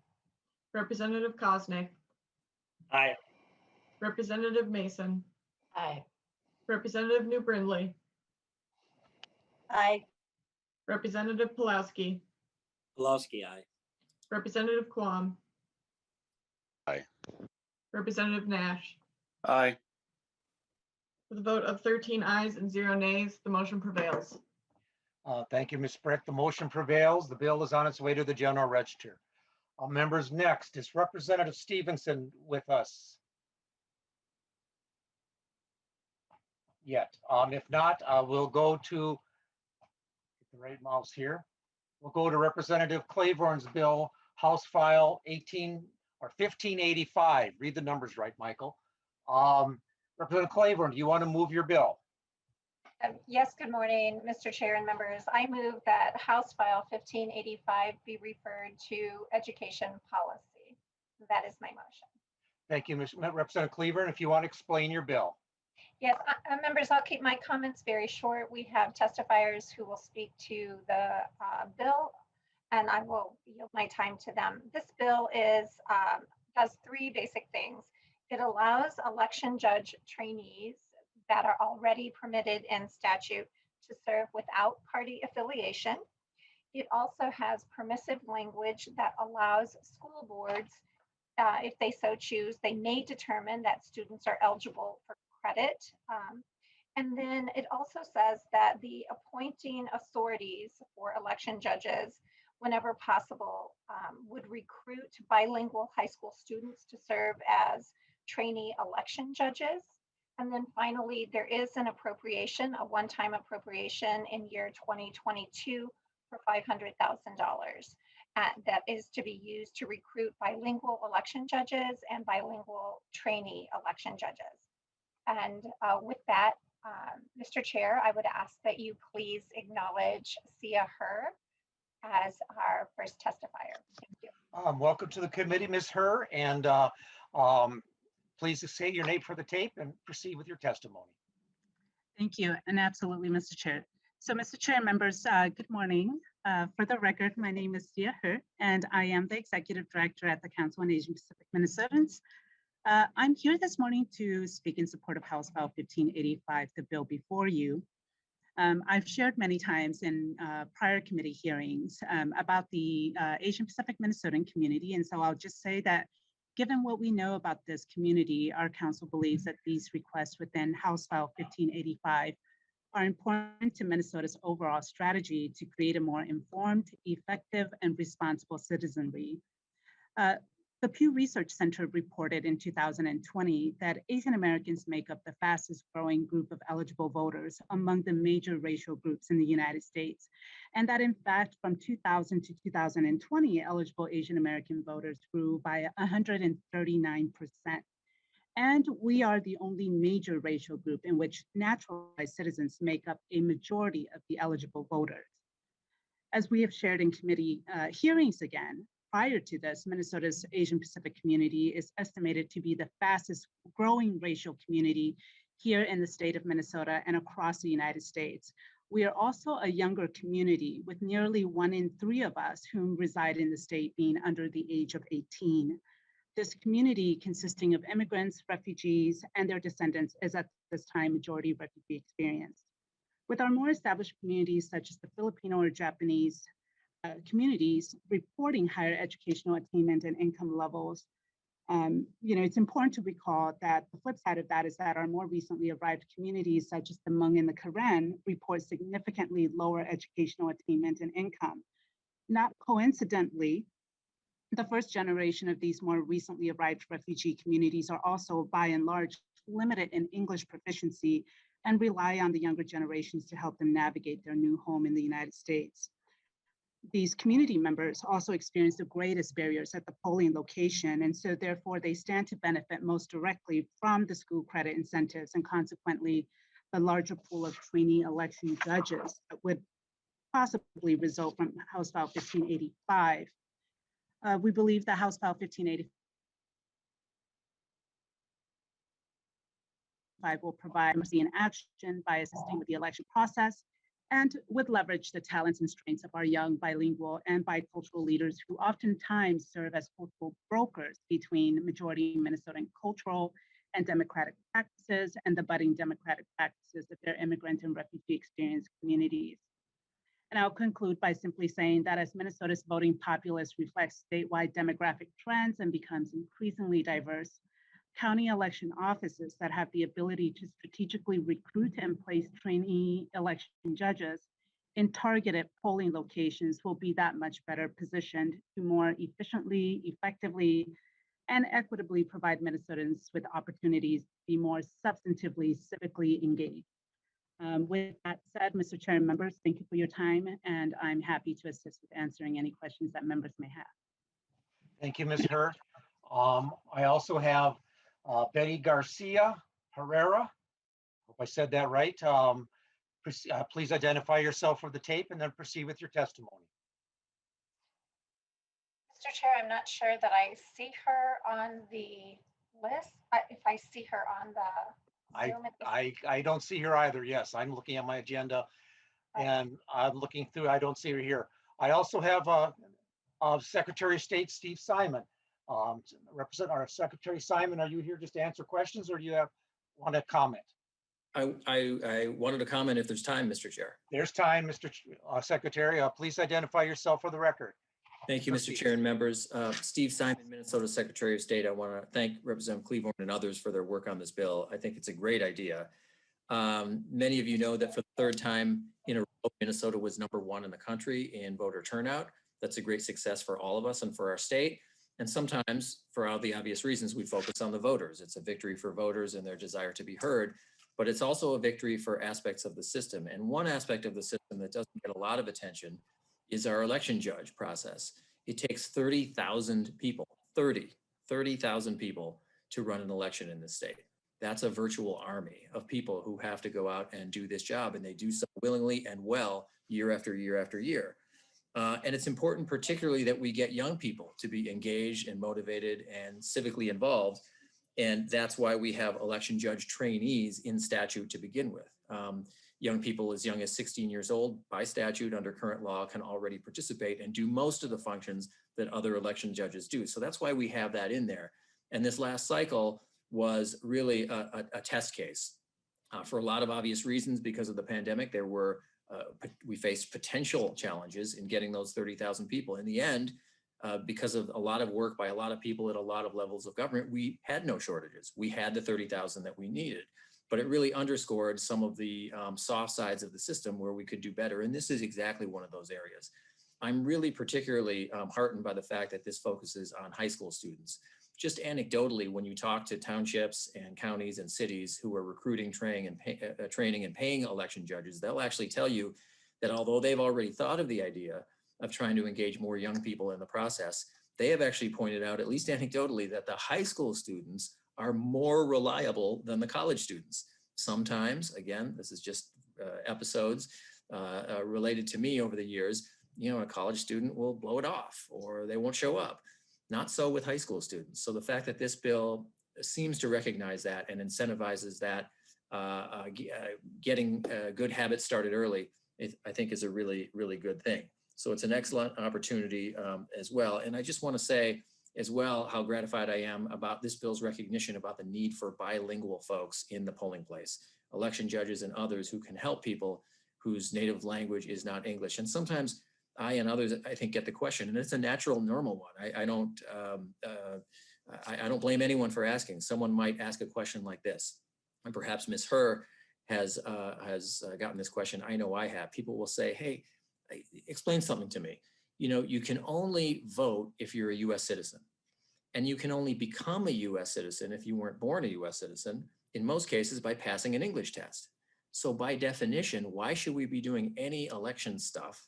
Representative Kosnick, Aye. Representative Mason, Aye. Representative New Brindley, Aye. Representative Pulaski, Pulaski, aye. Representative Quam, Aye. Representative Nash. Aye. With a vote of 13 ayes and 0 nays, the motion prevails. Thank you, Ms. Sprick. The motion prevails. The bill is on its way to the General Register. Members, next is Representative Stephenson with us yet. If not, we'll go to get the right mouse here. We'll go to Representative Klevorn's bill, House File 1585. Read the numbers right, Michael. Representative Klevorn, do you want to move your bill? Yes, good morning, Mr. Chair and members. I move that House File 1585 be referred to Education Policy. That is my motion. Thank you, Representative Klevorn. If you want to explain your bill. Yes, members, I'll keep my comments very short. We have testifiers who will speak to the bill, and I will yield my time to them. This bill does 3 basic things. It allows election judge trainees that are already permitted in statute to serve without party affiliation. It also has permissive language that allows school boards, if they so choose, they may determine that students are eligible for credit. And then it also says that the appointing authorities for election judges, whenever possible, would recruit bilingual high school students to serve as trainee election judges. And then finally, there is an appropriation, a one-time appropriation in year 2022 for $500,000. That is to be used to recruit bilingual election judges and bilingual trainee election judges. And with that, Mr. Chair, I would ask that you please acknowledge Sia Herb as our first testifier. Thank you. Welcome to the committee, Ms. Herr, and please say your name for the tape and proceed with your testimony. Thank you, and absolutely, Mr. Chair. So, Mr. Chair and members, good morning. For the record, my name is Sia Herr, and I am the Executive Director at the Council on Asian Pacific Minnesotans. I'm here this morning to speak in support of House File 1585, the bill before you. I've shared many times in prior committee hearings about the Asian Pacific Minnesotan community, and so I'll just say that given what we know about this community, our council believes that these requests within House File 1585 are important to Minnesota's overall strategy to create a more informed, effective, and responsible citizenry. The Pew Research Center reported in 2020 that Asian Americans make up the fastest growing group of eligible voters among the major racial groups in the United States. And that in fact, from 2000 to 2020, eligible Asian American voters grew by 139%. And we are the only major racial group in which naturalized citizens make up a majority of the eligible voters. As we have shared in committee hearings again, prior to this, Minnesota's Asian Pacific community is estimated to be the fastest growing racial community here in the state of Minnesota and across the United States. We are also a younger community with nearly 1 in 3 of us whom reside in the state being under the age of 18. This community consisting of immigrants, refugees, and their descendants is at this time majority refugee experienced. With our more established communities such as the Filipino or Japanese communities reporting higher educational attainment and income levels, it's important to recall that the flip side of that is that our more recently arrived communities such as the Hmong and the Karen report significantly lower educational attainment and income. Not coincidentally, the first generation of these more recently arrived refugee communities are also by and large limited in English proficiency and rely on the younger generations to help them navigate their new home in the United States. These community members also experience the greatest barriers at the polling location, and so therefore they stand to benefit most directly from the school credit incentives and consequently the larger pool of trainee election judges that would possibly result from House File 1585. We believe that House File 1585 will provide mercy in action by assisting with the election process and would leverage the talents and strengths of our young bilingual and bicultural leaders who oftentimes serve as cultural brokers between majority Minnesotan cultural and democratic practices and the budding democratic practices of their immigrant and refugee experienced communities. And I'll conclude by simply saying that as Minnesota's voting populace reflects statewide demographic trends and becomes increasingly diverse, county election offices that have the ability to strategically recruit and place trainee election judges in targeted polling locations will be that much better positioned to more efficiently, effectively, and equitably provide Minnesotans with opportunities to be more substantively civically engaged. With that said, Mr. Chair and members, thank you for your time, and I'm happy to assist with answering any questions that members may have. Thank you, Ms. Herr. I also have Betty Garcia Herrera. Hope I said that right. Please identify yourself for the tape and then proceed with your testimony. Mr. Chair, I'm not sure that I see her on the list. If I see her on the Zoom, I don't see her either. Yes, I'm looking at my agenda and I'm looking through. I don't see her here. I also have Secretary of State Steve Simon. Represent our Secretary Simon. Are you here just to answer questions, or do you want to comment? I wanted to comment if there's time, Mr. Chair. There's time, Mr. Secretary. Please identify yourself for the record. Thank you, Mr. Chair and members. Steve Simon, Minnesota Secretary of State. I want to thank Representative Klevorn and others for their work on this bill. I think it's a great idea. Many of you know that for the third time in a row, Minnesota was #1 in the country in voter turnout. That's a great success for all of us and for our state. And sometimes, for all the obvious reasons, we focus on the voters. It's a victory for voters and their desire to be heard, but it's also a victory for aspects of the system. And one aspect of the system that doesn't get a lot of attention is our election judge process. It takes 30,000 people, 30,000 people to run an election in this state. That's a virtual army of people who have to go out and do this job, and they do so willingly and well year after year after year. And it's important particularly that we get young people to be engaged and motivated and civically involved. And that's why we have election judge trainees in statute to begin with. Young people as young as 16 years old by statute under current law can already participate and do most of the functions that other election judges do. So that's why we have that in there. And this last cycle was really a test case for a lot of obvious reasons. Because of the pandemic, we faced potential challenges in getting those 30,000 people. In the end, because of a lot of work by a lot of people at a lot of levels of government, we had no shortages. We had the 30,000 that we needed. But it really underscored some of the soft sides of the system where we could do better. And this is exactly one of those areas. I'm really particularly heartened by the fact that this focuses on high school students. Just anecdotally, when you talk to townships and counties and cities who are recruiting, training, and paying election judges, they'll actually tell you that although they've already thought of the idea of trying to engage more young people in the process, they have actually pointed out, at least anecdotally, that the high school students are more reliable than the college students. Sometimes, again, this is just episodes related to me over the years, a college student will blow it off or they won't show up. Not so with high school students. So the fact that this bill seems to recognize that and incentivizes that getting good habits started early, I think is a really, really good thing. So it's an excellent opportunity as well. And I just want to say as well how gratified I am about this bill's recognition about the need for bilingual folks in the polling place, election judges and others who can help people whose native language is not English. And sometimes I and others, I think, get the question, and it's a natural, normal one. I don't blame anyone for asking. Someone might ask a question like this, and perhaps Ms. Herr has gotten this question. I know I have. People will say, "Hey, explain something to me. You can only vote if you're a U.S. citizen, and you can only become a U.S. citizen if you weren't born a U.S. citizen. In most cases, by passing an English test. So by definition, why should we be doing any election stuff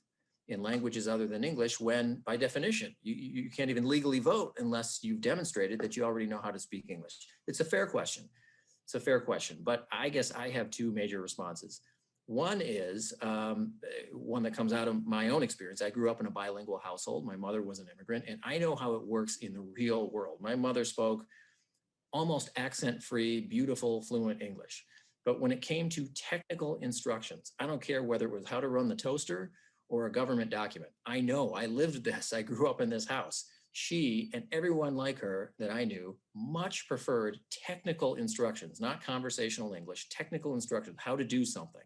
in languages other than English when, by definition, you can't even legally vote unless you've demonstrated that you already know how to speak English?" It's a fair question. It's a fair question, but I guess I have two major responses. One is one that comes out of my own experience. I grew up in a bilingual household. My mother was an immigrant, and I know how it works in the real world. My mother spoke almost accent-free, beautiful, fluent English. But when it came to technical instructions, I don't care whether it was how to run the toaster or a government document. I know, I lived this, I grew up in this house. She and everyone like her that I knew much preferred technical instructions, not conversational English, technical instructions, how to do something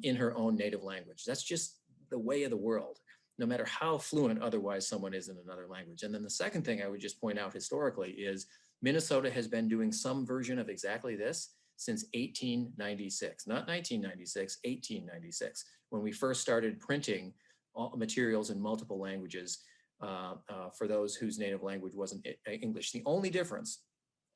in her own native language. That's just the way of the world, no matter how fluent otherwise someone is in another language. And then the second thing I would just point out historically is Minnesota has been doing some version of exactly this since 1896, not 1996, 1896, when we first started printing materials in multiple languages for those whose native language wasn't English. The only difference,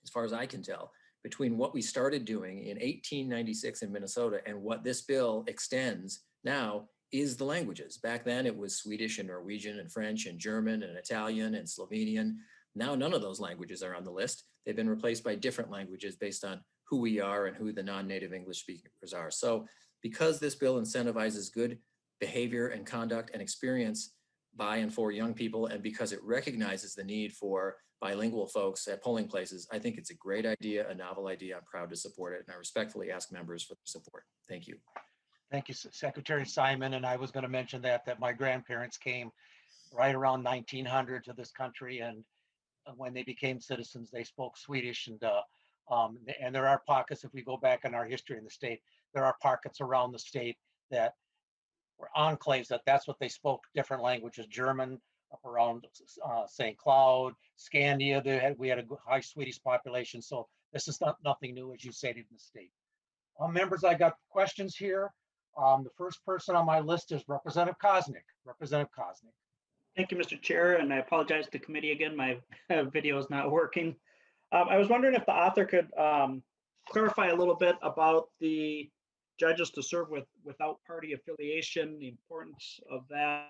as far as I can tell, between what we started doing in 1896 in Minnesota and what this bill extends now is the languages. Back then it was Swedish and Norwegian and French and German and Italian and Slovenian. Now none of those languages are on the list. They've been replaced by different languages based on who we are and who the non-native English speakers are. So because this bill incentivizes good behavior and conduct and experience by and for young people, and because it recognizes the need for bilingual folks at polling places, I think it's a great idea, a novel idea. I'm proud to support it, and I respectfully ask members for their support. Thank you. Thank you, Secretary Simon. And I was going to mention that my grandparents came right around 1900 to this country, and when they became citizens, they spoke Swedish. And there are pockets, if we go back in our history in the state, there are pockets around the state that were enclaves that's what they spoke, different languages, German up around St. Cloud, Scandia. We had a high Swedish population. So this is nothing new, as you stated, in the state. Members, I got questions here. The first person on my list is Representative Koznick. Representative Koznick. Thank you, Mr. Chair, and I apologize to committee again. My video is not working. I was wondering if the author could clarify a little bit about the judges to serve without party affiliation, the importance of that,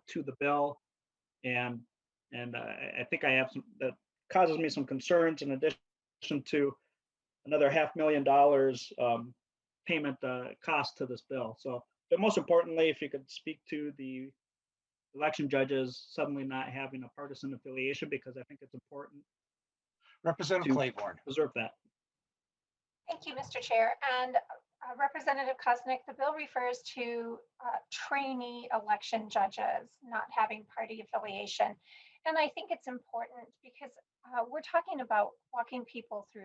to the bill, and I think I have some that causes me some concerns in addition to another $500,000 payment cost to this bill. So, but most importantly, if you could speak to the election judges suddenly not having a partisan affiliation, because I think it's important Representative Klevorn. preserve that. Thank you, Mr. Chair. And Representative Koznick, the bill refers to trainee election judges not having party affiliation. And I think it's important because we're talking about walking people through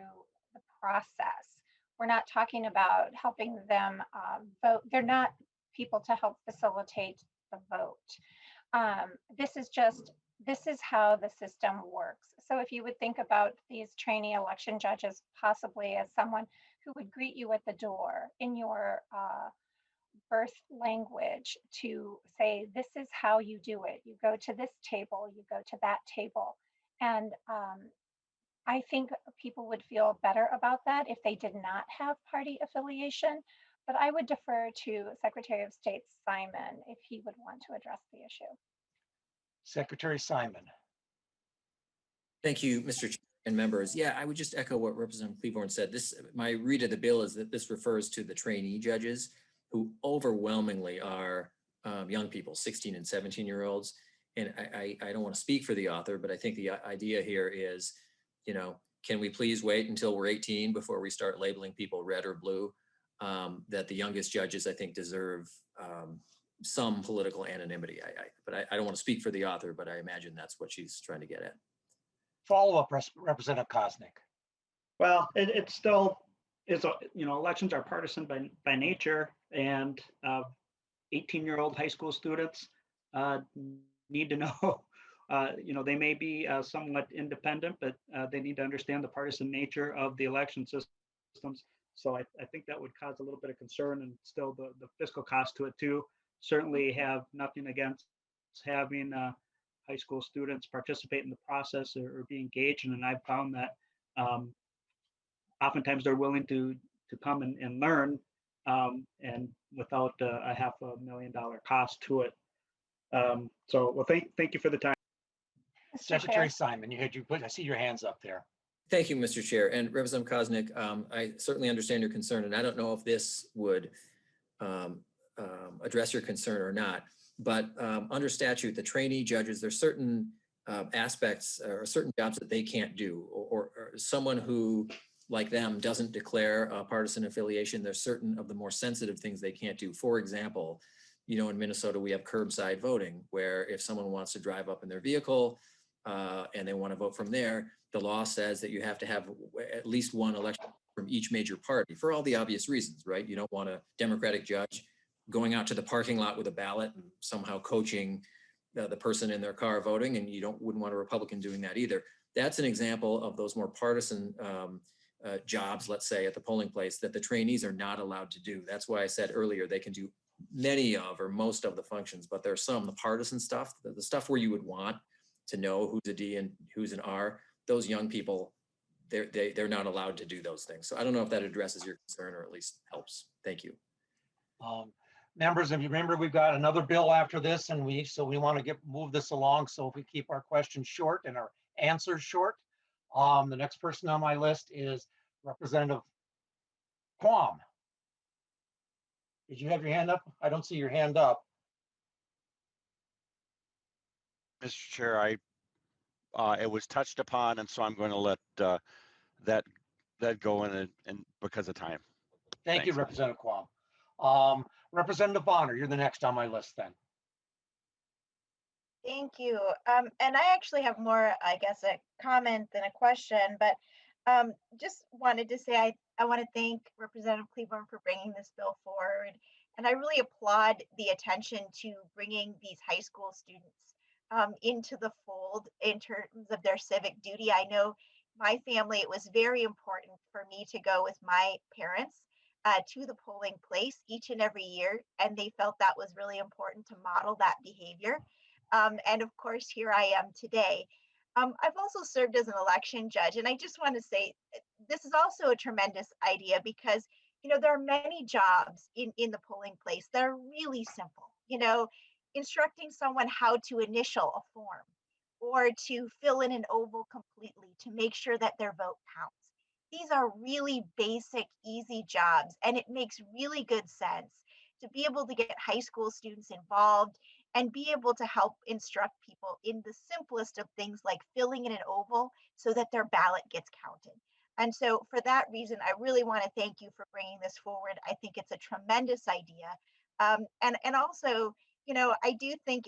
the process. We're not talking about helping them vote. They're not people to help facilitate the vote. This is how the system works. So if you would think about these trainee election judges possibly as someone who would greet you at the door in your birth language to say, this is how you do it. You go to this table, you go to that table. And I think people would feel better about that if they did not have party affiliation. But I would defer to Secretary of State Simon if he would want to address the issue. Secretary Simon. Thank you, Mr. Chair and members. Yeah, I would just echo what Representative Klevorn said. My read of the bill is that this refers to the trainee judges who overwhelmingly are young people, 16 and 17-year-olds. And I don't want to speak for the author, but I think the idea here is, can we please wait until we're 18 before we start labeling people red or blue? That the youngest judges, I think, deserve some political anonymity. But I don't want to speak for the author, but I imagine that's what she's trying to get at. Follow-up, Representative Koznick. Well, it still is, elections are partisan by nature, and 18-year-old high school students need to know, they may be somewhat independent, but they need to understand the partisan nature of the election systems. So I think that would cause a little bit of concern, and still the fiscal cost to it too. Certainly have nothing against having high school students participate in the process or be engaged. And I've found that oftentimes they're willing to come and learn, and without a $500,000 cost to it. Well, thank you for the time. Secretary Simon, I see your hands up there. Thank you, Mr. Chair. And Representative Koznick, I certainly understand your concern, and I don't know if this would address your concern or not. But under statute, the trainee judges, there's certain aspects or certain jobs that they can't do, or someone who, like them, doesn't declare a partisan affiliation. There's certain of the more sensitive things they can't do. For example, in Minnesota, we have curbside voting, where if someone wants to drive up in their vehicle and they want to vote from there, the law says that you have to have at least one election from each major party for all the obvious reasons, right? You don't want a Democratic judge going out to the parking lot with a ballot and somehow coaching the person in their car voting, and you wouldn't want a Republican doing that either. That's an example of those more partisan jobs, let's say, at the polling place that the trainees are not allowed to do. That's why I said earlier they can do many of or most of the functions, but there's some, the partisan stuff, the stuff where you would want to know who's a D and who's an R, those young people, they're not allowed to do those things. So I don't know if that addresses your concern or at least helps. Thank you. Members, if you remember, we've got another bill after this, and we want to move this along. So if we keep our questions short and our answers short, the next person on my list is Representative Quam. Did you have your hand up? I don't see your hand up. Mr. Chair, it was touched upon, and so I'm going to let that go in and because of time. Thank you, Representative Quam. Representative Bonner, you're the next on my list then. Thank you. And I actually have more, I guess, a comment than a question, but just wanted to say I want to thank Representative Klevorn for bringing this bill forward. And I really applaud the attention to bringing these high school students into the fold in terms of their civic duty. I know my family, it was very important for me to go with my parents to the polling place each and every year, and they felt that was really important to model that behavior. And of course, here I am today. I've also served as an election judge, and I just want to say this is also a tremendous idea because, there are many jobs in the polling place that are really simple. instructing someone how to initial a form or to fill in an oval completely to make sure that their vote counts. These are really basic, easy jobs, and it makes really good sense to be able to get high school students involved and be able to help instruct people in the simplest of things like filling in an oval so that their ballot gets counted. And so for that reason, I really want to thank you for bringing this forward. I think it's a tremendous idea. And also, you know, I do think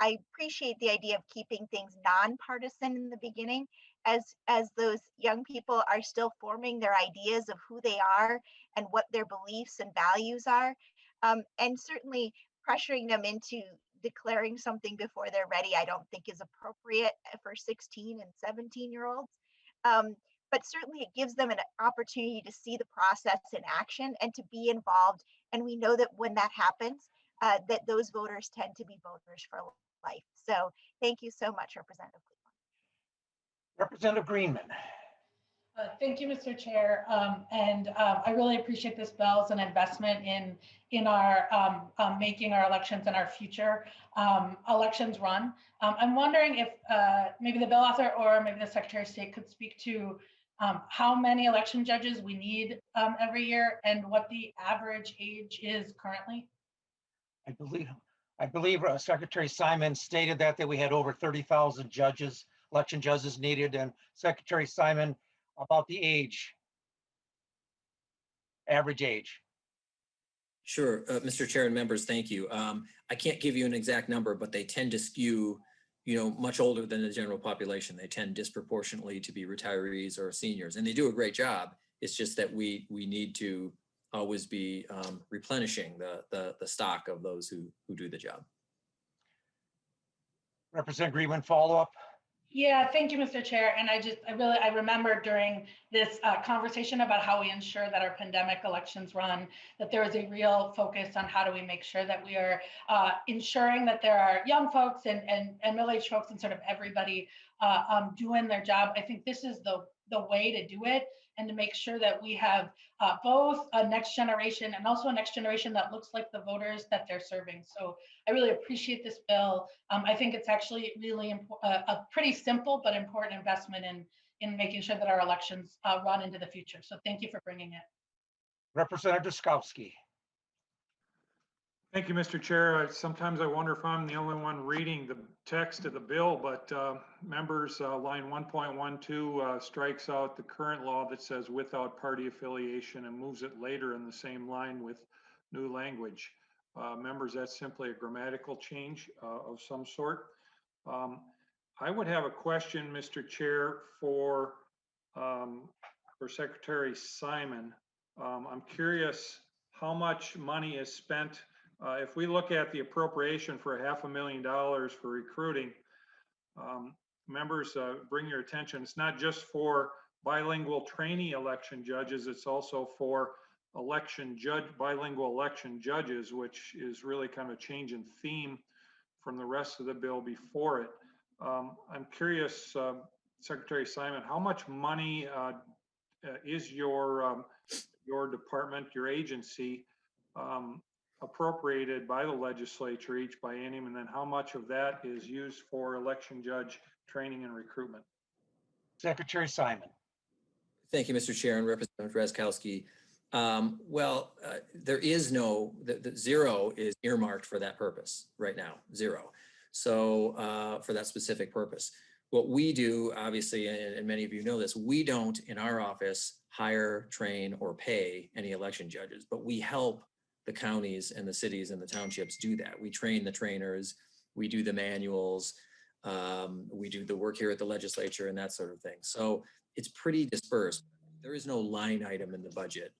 I appreciate the idea of keeping things nonpartisan in the beginning as those young people are still forming their ideas of who they are and what their beliefs and values are. And certainly pressuring them into declaring something before they're ready, I don't think is appropriate for 16 and 17-year-olds. But certainly it gives them an opportunity to see the process in action and to be involved. And we know that when that happens, that those voters tend to be voters for life. So thank you so much, Representative Klevorn. Representative Greenman. Thank you, Mr. Chair. I really appreciate this bill as an investment in our making our elections and our future elections run. I'm wondering if maybe the bill author or maybe the Secretary of State could speak to how many election judges we need every year and what the average age is currently. I believe Secretary Simon stated that we had over 30,000 judges, election judges needed, and Secretary Simon, about the age, average age. Sure, Mr. Chair and members, thank you. I can't give you an exact number, but they tend to skew, you know, much older than the general population. They tend disproportionately to be retirees or seniors, and they do a great job. It's just that we need to always be replenishing the stock of those who do the job. Representative Greenman, follow up. Yeah, thank you, Mr. Chair. And I remember during this conversation about how we ensure that our pandemic elections run, that there is a real focus on how do we make sure that we are ensuring that there are young folks and middle-aged folks and sort of everybody doing their job. I think this is the way to do it, and to make sure that we have both a next generation and also a next generation that looks like the voters that they're serving. So I really appreciate this bill. I think it's actually really a pretty simple but important investment in making sure that our elections run into the future. So thank you for bringing it. Representative Drazkowski. Thank you, Mr. Chair. Sometimes I wonder if I'm the only one reading the text of the bill, but members, line 1.12 strikes out the current law that says without party affiliation and moves it later in the same line with new language. Members, that's simply a grammatical change of some sort. I would have a question, Mr. Chair, for Secretary Simon. I'm curious how much money is spent. If we look at the appropriation for $500,000 for recruiting, members, bring your attention. It's not just for bilingual trainee election judges, it's also for bilingual election judges, which is really kind of a change in theme from the rest of the bill before it. I'm curious, Secretary Simon, how much money is your department, your agency, appropriated by the legislature each biennium, and then how much of that is used for election judge training and recruitment? Secretary Simon. Thank you, Mr. Chair and Representative Drazkowski. There is no, the zero is earmarked for that purpose right now, zero. So for that specific purpose. What we do, obviously, and many of you know this, we don't in our office hire, train, or pay any election judges, but we help the counties and the cities and the townships do that. We train the trainers, we do the manuals, we do the work here at the legislature and that sort of thing. So it's pretty dispersed. There is no line item in the budget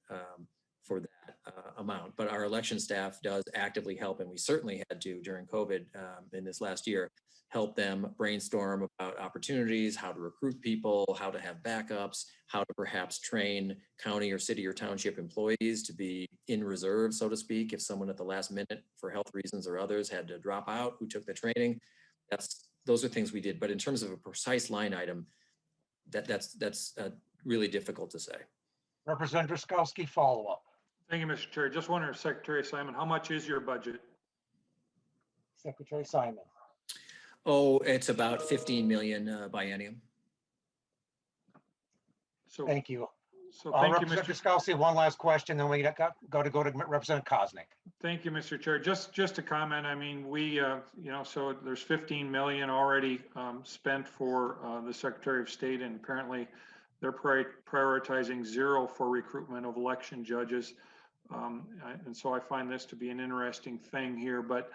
for that amount, but our election staff does actively help, and we certainly had to during COVID in this last year, help them brainstorm about opportunities, how to recruit people, how to have backups, how to perhaps train county or city or township employees to be in reserve, so to speak, if someone at the last minute for health reasons or others had to drop out who took the training. Those are things we did, but in terms of a precise line item, that's really difficult to say. Representative Drazkowski, follow up. Thank you, Mr. Chair. Just wondering, Secretary Simon, how much is your budget? Secretary Simon. Oh, it's about 15 million biennium. So, Thank you. so thank you, Representative Mr. Skalsi, one last question, then we go to Representative Koznick. Thank you, Mr. Chair. Just to comment, I mean, we, so there's 15 million already spent for the Secretary of State, and apparently they're prioritizing 0 for recruitment of election judges. And so I find this to be an interesting thing here. But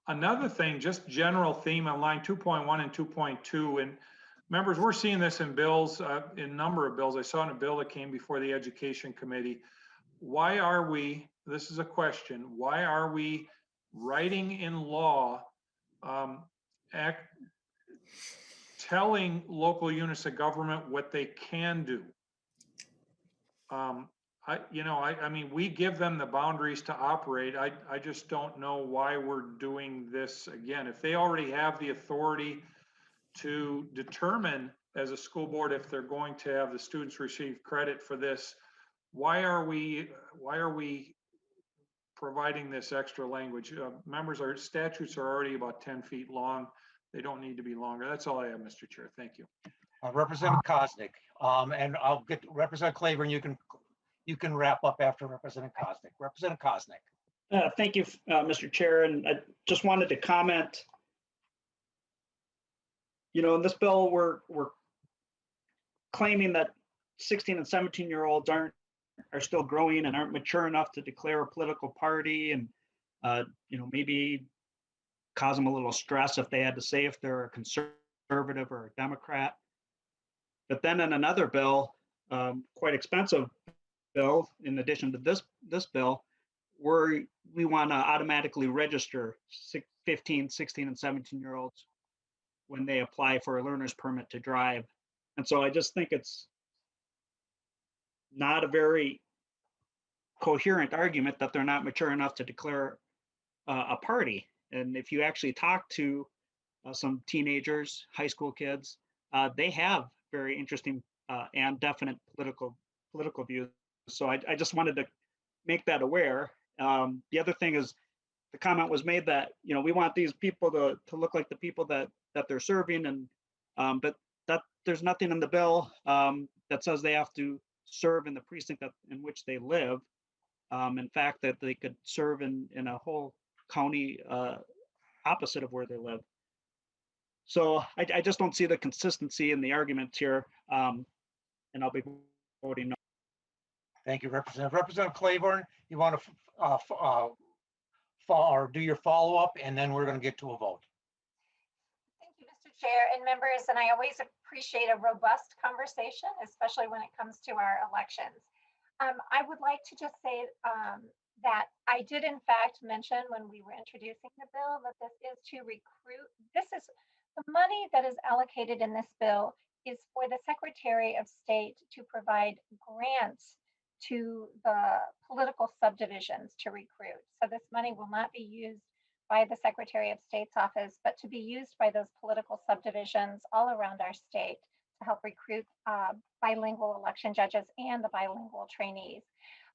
another thing, just general theme on line 2.1 and 2.2, and members, we're seeing this in bills, in a number of bills. I saw in a bill that came before the Education Committee. Why are we, this is a question, why are we writing in law telling local units of government what they can do? I mean, we give them the boundaries to operate. I just don't know why we're doing this again. If they already have the authority to determine as a school board if they're going to have the students receive credit for this, why are we providing this extra language? Members, our statutes are already about 10 feet long. They don't need to be longer. That's all I have, Mr. Chair. Thank you. Representative Koznick, and I'll get Representative Klevorn. You can wrap up after Representative Koznick. Representative Koznick. Thank you, Mr. Chair, and I just wanted to comment. In this bill, we're claiming that 16 and 17-year-olds are still growing and aren't mature enough to declare a political party, and maybe cause them a little stress if they had to say if they're a conservative or a Democrat. But then in another bill, quite expensive bill, in addition to this bill, where we want to automatically register 15, 16, and 17-year-olds when they apply for a learner's permit to drive. And so I just think it's not a very coherent argument that they're not mature enough to declare a party. And if you actually talk to some teenagers, high school kids, they have very interesting and definite political views. So I just wanted to make that aware. The other thing is, the comment was made that we want these people to look like the people that they're serving, and but that there's nothing in the bill that says they have to serve in the precinct in which they live. In fact, that they could serve in a whole county opposite of where they live. So I just don't see the consistency in the arguments here, and I'll be voting no. Thank you, Representative Klevorn. You want to do your follow-up, and then we're going to get to a vote. Thank you, Mr. Chair and members, and I always appreciate a robust conversation, especially when it comes to our elections. I would like to just say that I did in fact mention when we were introducing the bill that this is to recruit. This is the money that is allocated in this bill is for the Secretary of State to provide grants to the political subdivisions to recruit. So this money will not be used by the Secretary of State's office, but to be used by those political subdivisions all around our state to help recruit bilingual election judges and the bilingual trainees.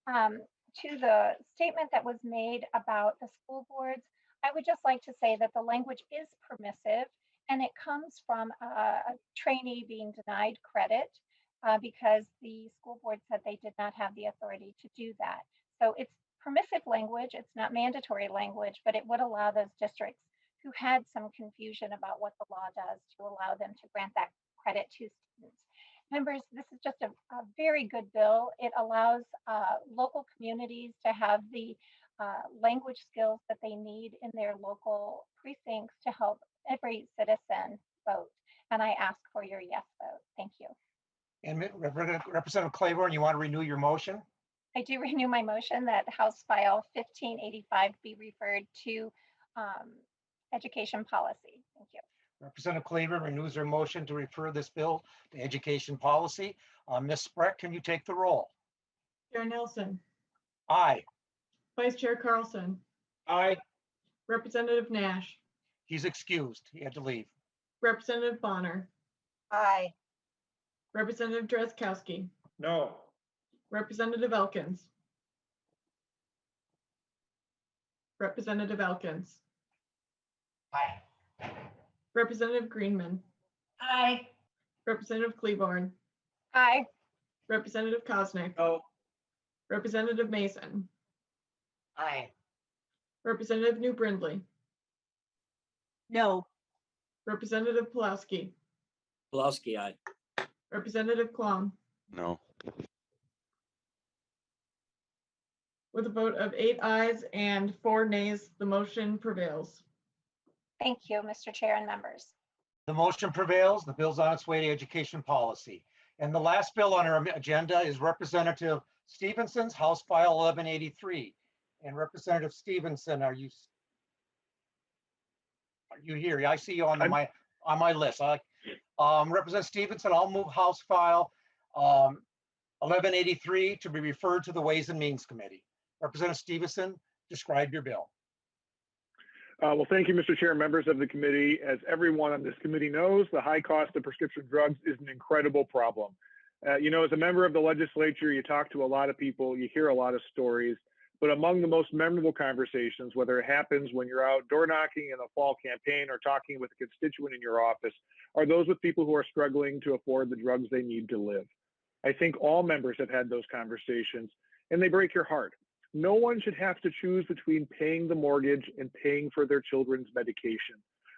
To the statement that was made about the school boards, I would just like to say that the language is permissive, and it comes from a trainee being denied credit because the school board said they did not have the authority to do that. So it's permissive language, it's not mandatory language, but it would allow those districts who had some confusion about what the law does to allow them to grant that credit to students. Members, this is just a very good bill. It allows local communities to have the language skills that they need in their local precincts to help every citizen vote. And I ask for your yes vote. Thank you. And Representative Klevorn, you want to renew your motion? I do renew my motion that House File 1585 be referred to Education Policy. Thank you. Representative Klevorn renews her motion to refer this bill to Education Policy. Ms. Spreck, can you take the roll? Chair Nelson. Aye. Vice Chair Carlson. Aye. Representative Nash. He's excused. He had to leave. Representative Bonner. Aye. Representative Drazkowski. No. Representative Elkins. Representative Elkins. Representative Greenman, Aye. Representative Klevorn, Aye. Representative Koznick, No. Representative Mason, Aye. Representative New Brindley, No. Representative Pulaski, Pulaski, aye. Representative Klum. No. With a vote of 8 ayes and 4 nays, the motion prevails. Thank you, Mr. Chair and members. The motion prevails. The bill's on its way to education policy. And the last bill on our agenda is Representative Stephenson's House File 1183. And Representative Stephenson, are you here? I see you on my list. Representative Stephenson, I'll move House File 1183 to be referred to the Ways and Means Committee. Representative Stephenson, describe your bill. Well, thank you, Mr. Chair, members of the committee. As everyone on this committee knows, the high cost of prescription drugs is an incredible problem. You know, as a member of the legislature, you talk to a lot of people, you hear a lot of stories, but among the most memorable conversations, whether it happens when you're out door knocking in a fall campaign or talking with a constituent in your office, are those with people who are struggling to afford the drugs they need to live. I think all members have had those conversations, and they break your heart. No one should have to choose between paying the mortgage and paying for their children's medication.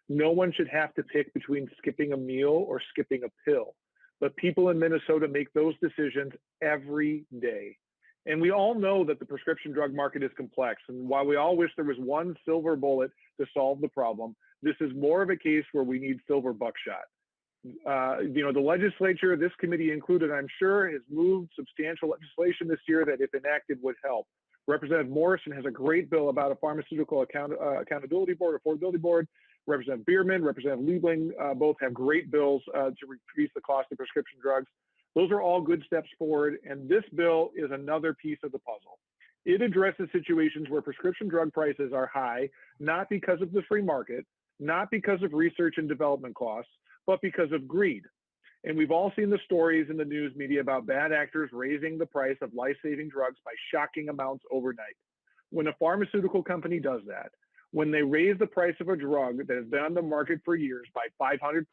No one should have to pick between skipping a meal or skipping a pill. But people in Minnesota make those decisions every day. And we all know that the prescription drug market is complex. And while we all wish there was one silver bullet to solve the problem, this is more of a case where we need silver buckshot. You know, the legislature, this committee included, I'm sure, has moved substantial legislation this year that, if enacted, would help. Representative Morrison has a great bill about a pharmaceutical accountability board, affordability board. Representative Bierman, Representative Liebling, both have great bills to decrease the cost of prescription drugs. Those are all good steps forward, and this bill is another piece of the puzzle. It addresses situations where prescription drug prices are high, not because of the free market, not because of research and development costs, but because of greed. And we've all seen the stories in the news media about bad actors raising the price of life-saving drugs by shocking amounts overnight. When a pharmaceutical company does that, when they raise the price of a drug that has been on the market for years by 500%,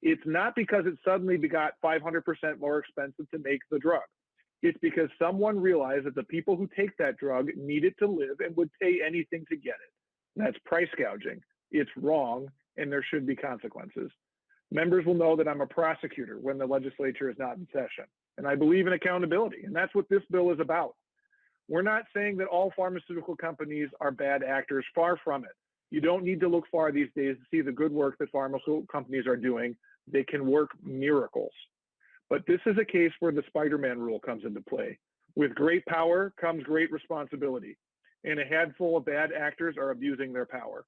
it's not because it suddenly got 500% more expensive to make the drug. It's because someone realized that the people who take that drug need it to live and would pay anything to get it. That's price gouging. It's wrong, and there should be consequences. Members will know that I'm a prosecutor when the legislature is not in session, and I believe in accountability, and that's what this bill is about. We're not saying that all pharmaceutical companies are bad actors, far from it. You don't need to look far these days to see the good work that pharmaceutical companies are doing. They can work miracles. But this is a case where the Spider-Man rule comes into play. With great power comes great responsibility, and a handful of bad actors are abusing their power.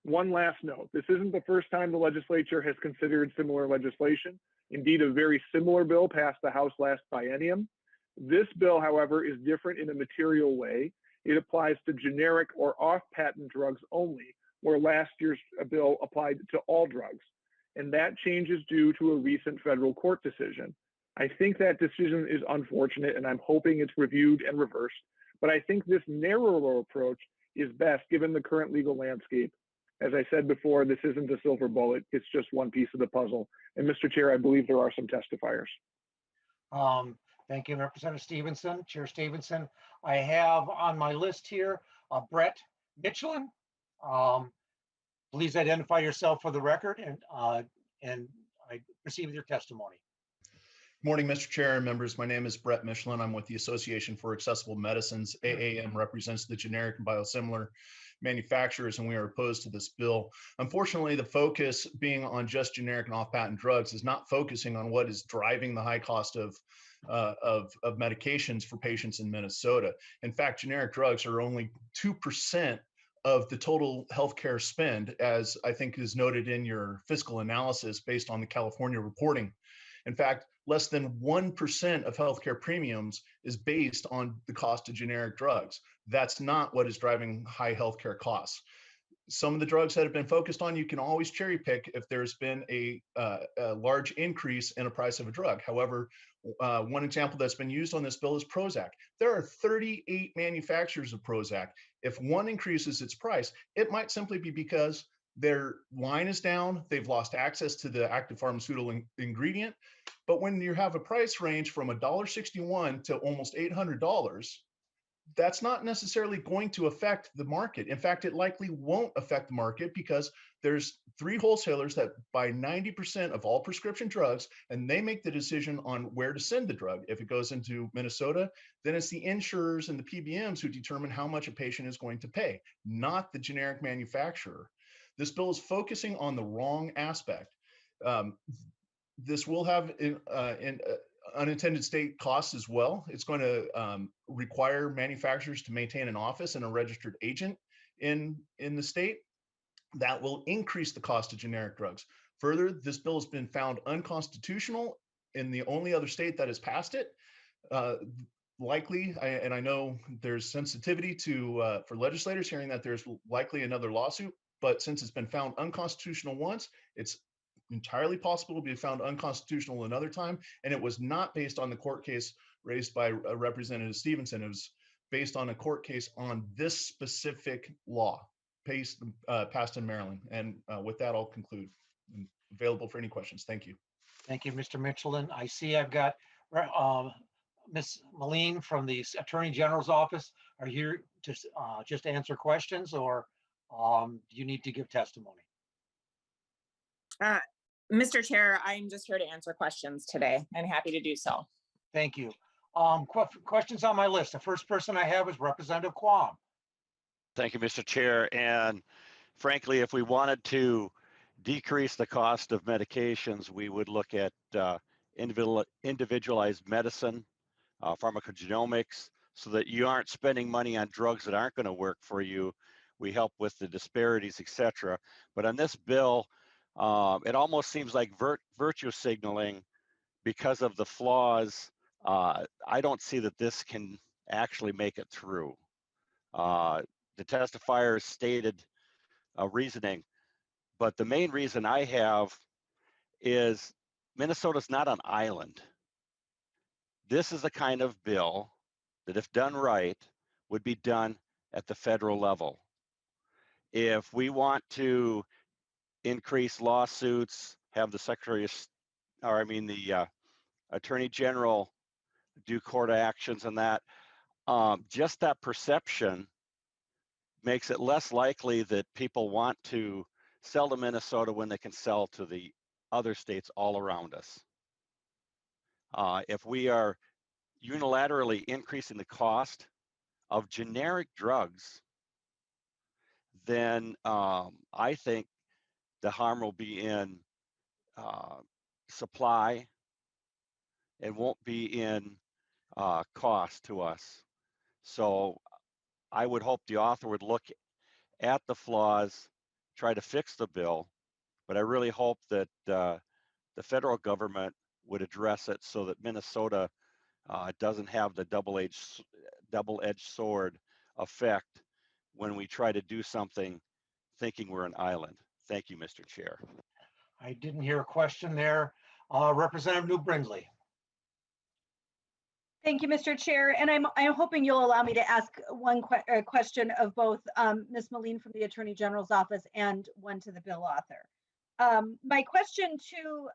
One last note, this isn't the first time the legislature has considered similar legislation. Indeed, a very similar bill passed the House last biennium. This bill, however, is different in a material way. It applies to generic or off-patent drugs only, where last year's bill applied to all drugs. And that change is due to a recent federal court decision. I think that decision is unfortunate, and I'm hoping it's reviewed and reversed. But I think this narrower approach is best given the current legal landscape. As I said before, this isn't a silver bullet. It's just one piece of the puzzle. And Mr. Chair, I believe there are some testifiers. Thank you, Representative Stephenson. Chair Stephenson, I have on my list here, Brett Michelin. Please identify yourself for the record and I receive your testimony. Morning, Mr. Chair and members. My name is Brett Michelin. I'm with the Association for Accessible Medicines. AAM represents the generic and biosimilar manufacturers, and we are opposed to this bill. Unfortunately, the focus being on just generic and off-patent drugs is not focusing on what is driving the high cost of medications for patients in Minnesota. In fact, generic drugs are only 2% of the total healthcare spend, as I think is noted in your fiscal analysis based on the California reporting. In fact, less than 1% of healthcare premiums is based on the cost of generic drugs. That's not what is driving high healthcare costs. Some of the drugs that have been focused on, you can always cherry pick if there's been a large increase in a price of a drug. However, one example that's been used on this bill is Prozac. There are 38 manufacturers of Prozac. If one increases its price, it might simply be because their line is down, they've lost access to the active pharmaceutical ingredient. But when you have a price range from $1.61 to almost $800, that's not necessarily going to affect the market. In fact, it likely won't affect the market because there's 3 wholesalers that buy 90% of all prescription drugs, and they make the decision on where to send the drug. If it goes into Minnesota, then it's the insurers and the PBMs who determine how much a patient is going to pay, not the generic manufacturer. This bill is focusing on the wrong aspect. This will have unintended state costs as well. It's going to require manufacturers to maintain an office and a registered agent in the state. That will increase the cost of generic drugs. Further, this bill has been found unconstitutional in the only other state that has passed it. Likely, and I know there's sensitivity to for legislators hearing that there's likely another lawsuit, but since it's been found unconstitutional once, it's entirely possible to be found unconstitutional another time. And it was not based on the court case raised by Representative Stephenson. It was based on a court case on this specific law passed in Maryland. And with that, I'll conclude. I'm available for any questions. Thank you. Thank you, Mr. Michelin. I see I've got Ms. Moline from the Attorney General's office are here to just answer questions, or do you need to give testimony? Mr. Chair, I'm just here to answer questions today and happy to do so. Thank you. Questions on my list. The first person I have is Representative Quam. Thank you, Mr. Chair. And frankly, if we wanted to decrease the cost of medications, we would look at individualized medicine, pharmacogenomics, so that you aren't spending money on drugs that aren't going to work for you. We help with the disparities, etc. But on this bill, it almost seems like virtue signaling because of the flaws. I don't see that this can actually make it through. The testifiers stated reasoning, but the main reason I have is Minnesota's not an island. This is the kind of bill that, if done right, would be done at the federal level. If we want to increase lawsuits, have the the Attorney General do court actions and that, just that perception makes it less likely that people want to sell to Minnesota when they can sell to the other states all around us. If we are unilaterally increasing the cost of generic drugs, then I think the harm will be in supply and won't be in cost to us. So I would hope the author would look at the flaws, try to fix the bill, but I really hope that the federal government would address it so that Minnesota doesn't have the double-edged sword effect when we try to do something thinking we're an island. Thank you, Mr. Chair. I didn't hear a question there. Representative New Brindley. Thank you, Mr. Chair. And I'm hoping you'll allow me to ask one question of both Ms. Moline from the Attorney General's office and one to the bill author. My question to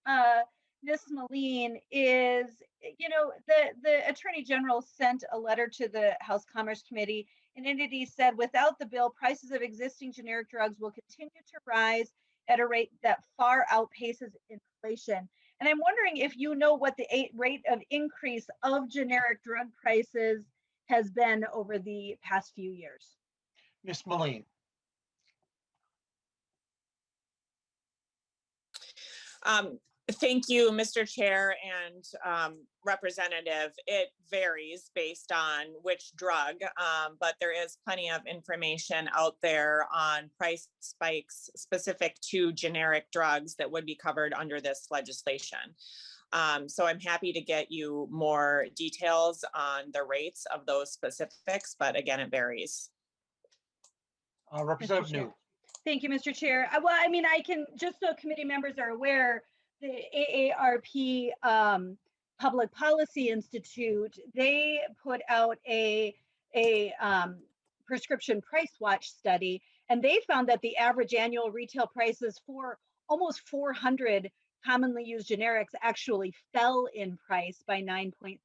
Ms. Moline is, the Attorney General sent a letter to the House Commerce Committee, and in it he said, without the bill, prices of existing generic drugs will continue to rise at a rate that far outpaces inflation. And I'm wondering if you know what the rate of increase of generic drug prices has been over the past few years. Ms. Moline. Thank you, Mr. Chair and Representative. It varies based on which drug, but there is plenty of information out there on price spikes specific to generic drugs that would be covered under this legislation. So I'm happy to get you more details on the rates of those specifics, but again, it varies. Representative New. Thank you, Mr. Chair. Well, I mean, I can, just so committee members are aware, the AARP Public Policy Institute, they put out a prescription price watch study, And they found that the average annual retail prices for almost 400 commonly used generics actually fell in price by 9.3%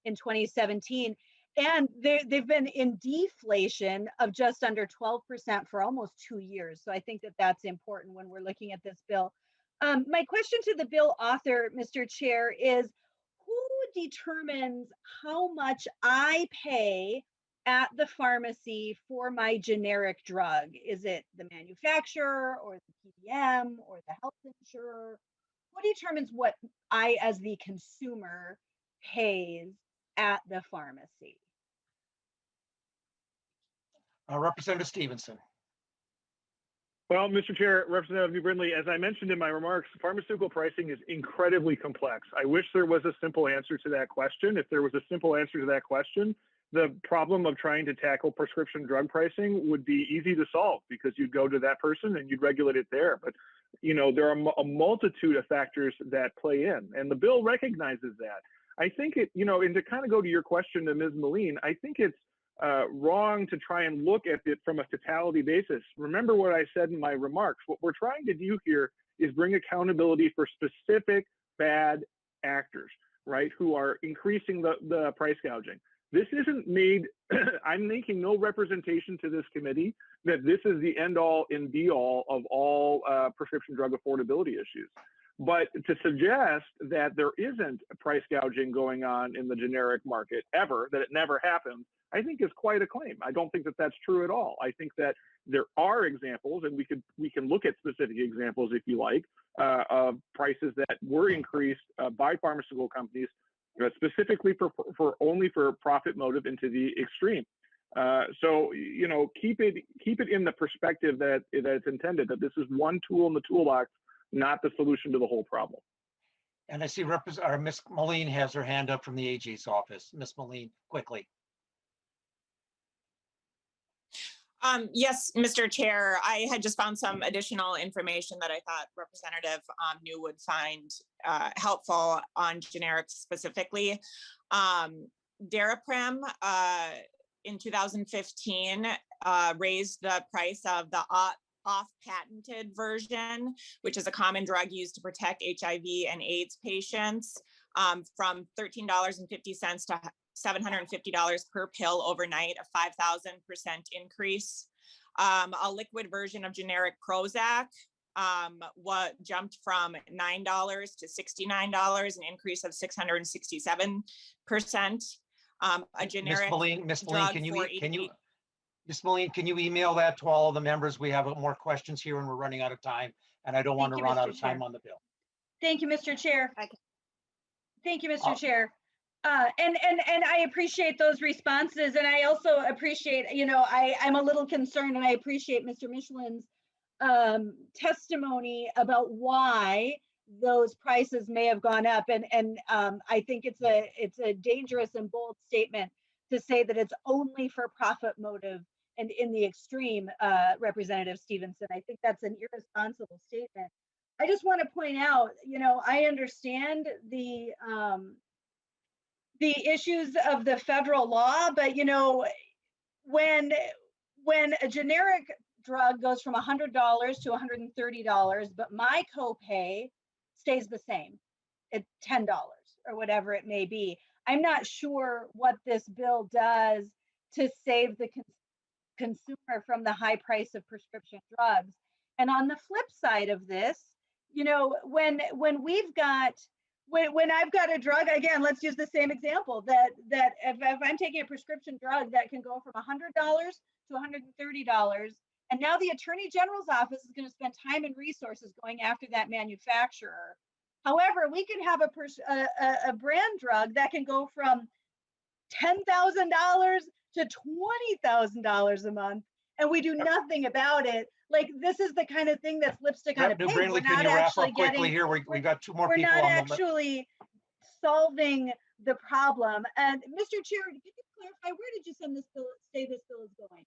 in 2017. And they've been in deflation of just under 12% for almost 2 years. So I think that that's important when we're looking at this bill. My question to the bill author, Mr. Chair, is who determines how much I pay at the pharmacy for my generic drug? Is it the manufacturer or the PBM or the health insurer? Who determines what I, as the consumer, pays at the pharmacy? Representative Stephenson. Well, Mr. Chair, Representative Brindley, as I mentioned in my remarks, pharmaceutical pricing is incredibly complex. I wish there was a simple answer to that question. If there was a simple answer to that question, the problem of trying to tackle prescription drug pricing would be easy to solve because you'd go to that person and you'd regulate it there. But, you know, there are a multitude of factors that play in, and the bill recognizes that. I think it, you know, and to kind of go to your question to Ms. Moline, I think it's wrong to try and look at it from a totality basis. Remember what I said in my remarks. What we're trying to do here is bring accountability for specific bad actors, right, who are increasing the price gouging. This isn't made, I'm making no representation to this committee that this is the end all and be all of all prescription drug affordability issues. But to suggest that there isn't price gouging going on in the generic market ever, that it never happens, I think is quite a claim. I don't think that that's true at all. I think that there are examples, and we can look at specific examples if you like, of prices that were increased by pharmaceutical companies specifically for only for profit motive into the extreme. So, you know, keep it in the perspective that it's intended, that this is one tool in the toolbox, not the solution to the whole problem. And I see Ms. Moline has her hand up from the AG's office. Ms. Moline, quickly. Yes, Mr. Chair, I had just found some additional information that I thought Representative New would find helpful on generics specifically. Daraprim in 2015 raised the price of the off-patented version, which is a common drug used to protect HIV and AIDS patients, from $13.50 to $750 per pill overnight, a 5,000% increase. A liquid version of generic Prozac what jumped from $9 to $69, an increase of 667%. A generic Ms. Moline, can you email that to all of the members? We have more questions here and we're running out of time, and I don't want to run out of time on the bill. Thank you, Mr. Chair. Thank you, Mr. Chair. And I appreciate those responses, and I also appreciate, you know, I'm a little concerned, and I appreciate Mr. Michelin's testimony about why those prices may have gone up, and I think it's a dangerous and bold statement to say that it's only for profit motive and in the extreme, Representative Stephenson. I think that's an irresponsible statement. I just want to point out, you know, I understand the issues of the federal law, but you know, when a generic drug goes from $100 to $130, but my copay stays the same at $10 or whatever it may be, I'm not sure what this bill does to save the consumer from the high price of prescription drugs. And on the flip side of this, you know, when I've got a drug, again, let's use the same example, that if I'm taking a prescription drug that can go from $100 to $130, and now the Attorney General's office is going to spend time and resources going after that manufacturer. However, we can have a brand drug that can go from $10,000 to $20,000 a month, and we do nothing about it. Like, this is the kind of thing that's lipstick on a pig. We're not actually getting, here. We got two more people. We're not actually solving the problem. And Mr. Chair, can you clarify, where did you say this bill is going?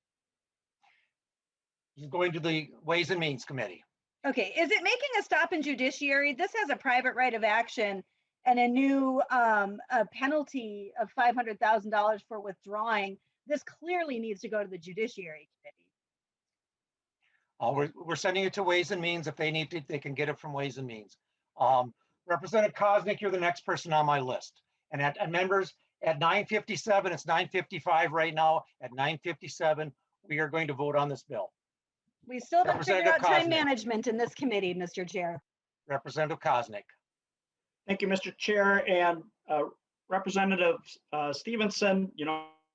It's going to the Ways and Means Committee. Okay, is it making a stop in judiciary? This has a private right of action and a new a penalty of $500,000 for withdrawing. This clearly needs to go to the Judiciary Committee. We're sending it to Ways and Means. If they need to, they can get it from Ways and Means. Representative Koznick, you're the next person on my list. And members, at 9:57, it's 9:55 right now. At 9:57, we are going to vote on this bill. We still haven't figured out Representative time Koznick. management in this committee, Mr. Chair. Representative Koznick. Thank you, Mr. Chair, and Representative Stephenson,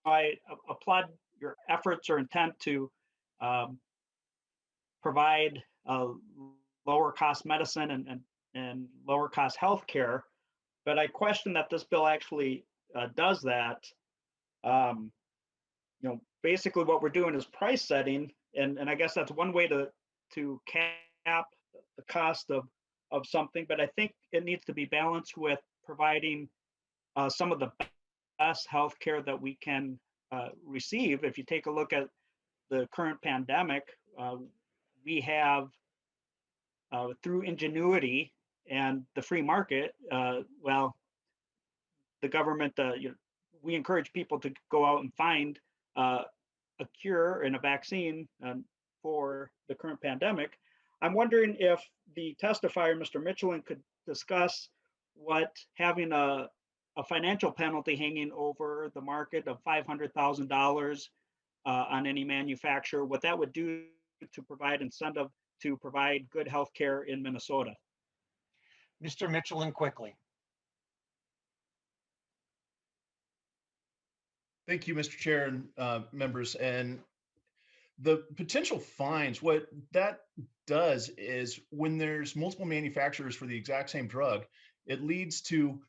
I applaud your efforts or intent to provide lower cost medicine and lower cost healthcare, but I question that this bill actually does that. Basically what we're doing is price setting, and I guess that's one way to cap the cost of something, but I think it needs to be balanced with providing some of the best healthcare that we can receive. If you take a look at the current pandemic, we have through ingenuity and the free market, the government, we encourage people to go out and find a cure and a vaccine for the current pandemic. I'm wondering if the testifier, Mr. Michelin, could discuss what having a financial penalty hanging over the market of $500,000 on any manufacturer, what that would do to provide incentive to provide good health care in Minnesota. Mr. Michelin, quickly. Thank you, Mr. Chair and members. And the potential fines, what that does is when there's multiple manufacturers for the exact same drug, it leads to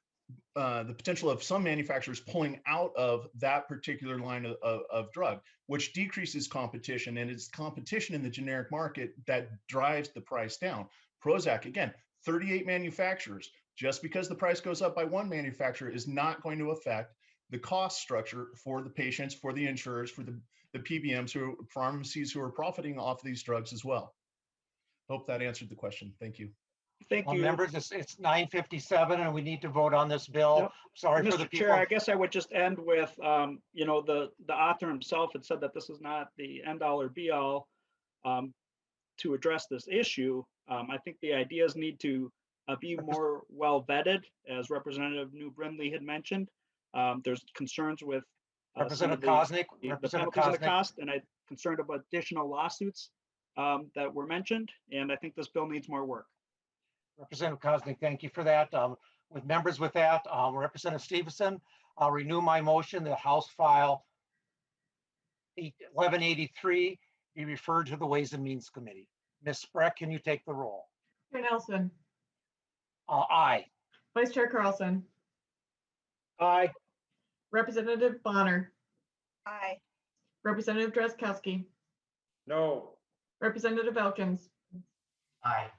the potential of some manufacturers pulling out of that particular line of drug, which decreases competition, and it's competition in the generic market that drives the price down. Prozac, again, 38 manufacturers. Just because the price goes up by one manufacturer is not going to affect the cost structure for the patients, for the insurers, for the PBMs, pharmacies who are profiting off these drugs as well. Hope that answered the question. Thank you. Thank you. Members, it's 9:57 and we need to vote on this bill. Yep. Sorry Mr. for the people. Chair, I guess I would just end with, the author himself had said that this is not the end all or be all to address this issue. I think the ideas need to be more well vetted, as Representative New Brindley had mentioned. There's concerns with Representative Koznick. the Representative penalties and the Koznick. cost, and I'm concerned about additional lawsuits that were mentioned, and I think this bill needs more work. Representative Koznick, thank you for that. With members with that, Representative Stephenson, I'll renew my motion that House File 1183 be referred to the Ways and Means Committee. Ms. Spreck, can you take the roll? Chair Nelson, Aye. Vice Chair Carlson, Aye. Representative Bonner, Aye. Representative Drazkowski, No. Representative Elkins, Aye.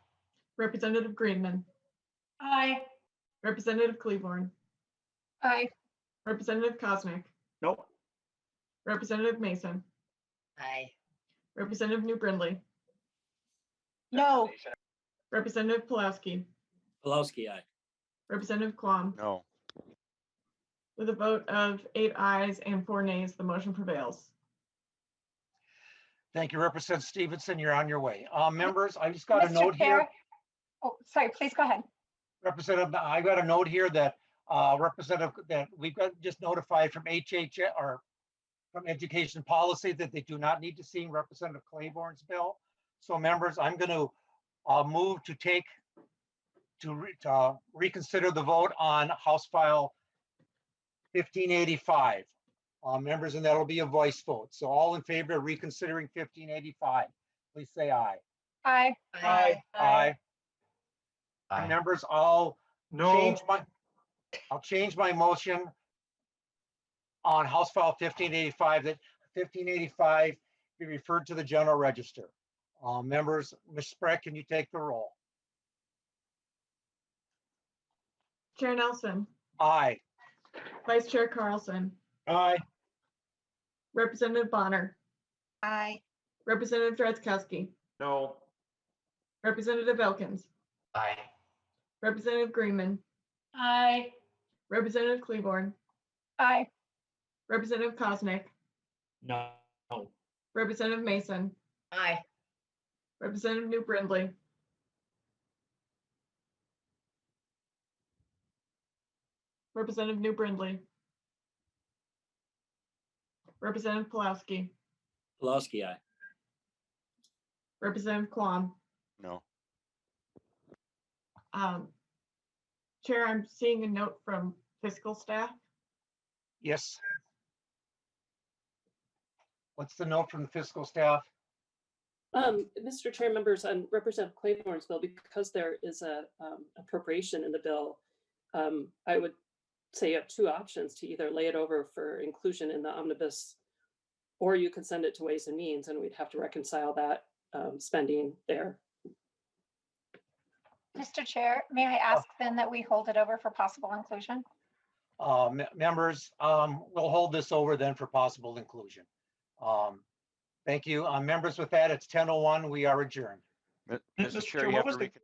Representative Greenman, Aye. Representative Klevorn, Aye. Representative Koznick, Nope. Representative Mason, Aye. Representative New Brindley, No. Representative Pulaski, Pulowski, aye. Representative Quam. No. With a vote of 8 ayes and 4 nays, the motion prevails. Thank you, Representative Stevenson. You're on your way. Members, I just got a Mr. note here. Chair. Oh, sorry, please go ahead. Representative, I got a note here that we've got just notified from HHS or from Education Policy that they do not need to see Representative Klevorn's bill. So members, I'm going to move to reconsider the vote on House File 1585. Members, and that'll be a voice vote. So all in favor of reconsidering 1585, please say aye. Aye. Aye. Aye. Aye. And members, I'll No. change my motion on House File 1585 that 1585 be referred to the General Register. Members, Ms. Spreck, can you take the roll? Chair Nelson, Aye. Vice Chair Carlson, Aye. Representative Bonner, Aye. Representative Drazkowski, No. Representative Elkins, Aye. Representative Greenman, Aye. Representative Klevorn, Aye. Representative Koznick, No. Representative Mason, Aye. Representative New Brindley. Representative New Brindley. Representative Pulaski. Pulaski, aye. Representative Klon. No. Chair, I'm seeing a note from fiscal staff. Yes. What's the note from the fiscal staff? Mr. Chair, members, on Representative Klevorn's bill, because there is a appropriation in the bill, I would say you have two options: to either lay it over for inclusion in the omnibus, or you could send it to Ways and Means, and we'd have to reconcile that spending there. Mr. Chair, may I ask then that we hold it over for possible inclusion? Members, we'll hold this over then for possible inclusion. Thank you. Members, with that, it's 10:01. We are adjourned. Mr. Chair, Chair, you what have was to the- recon-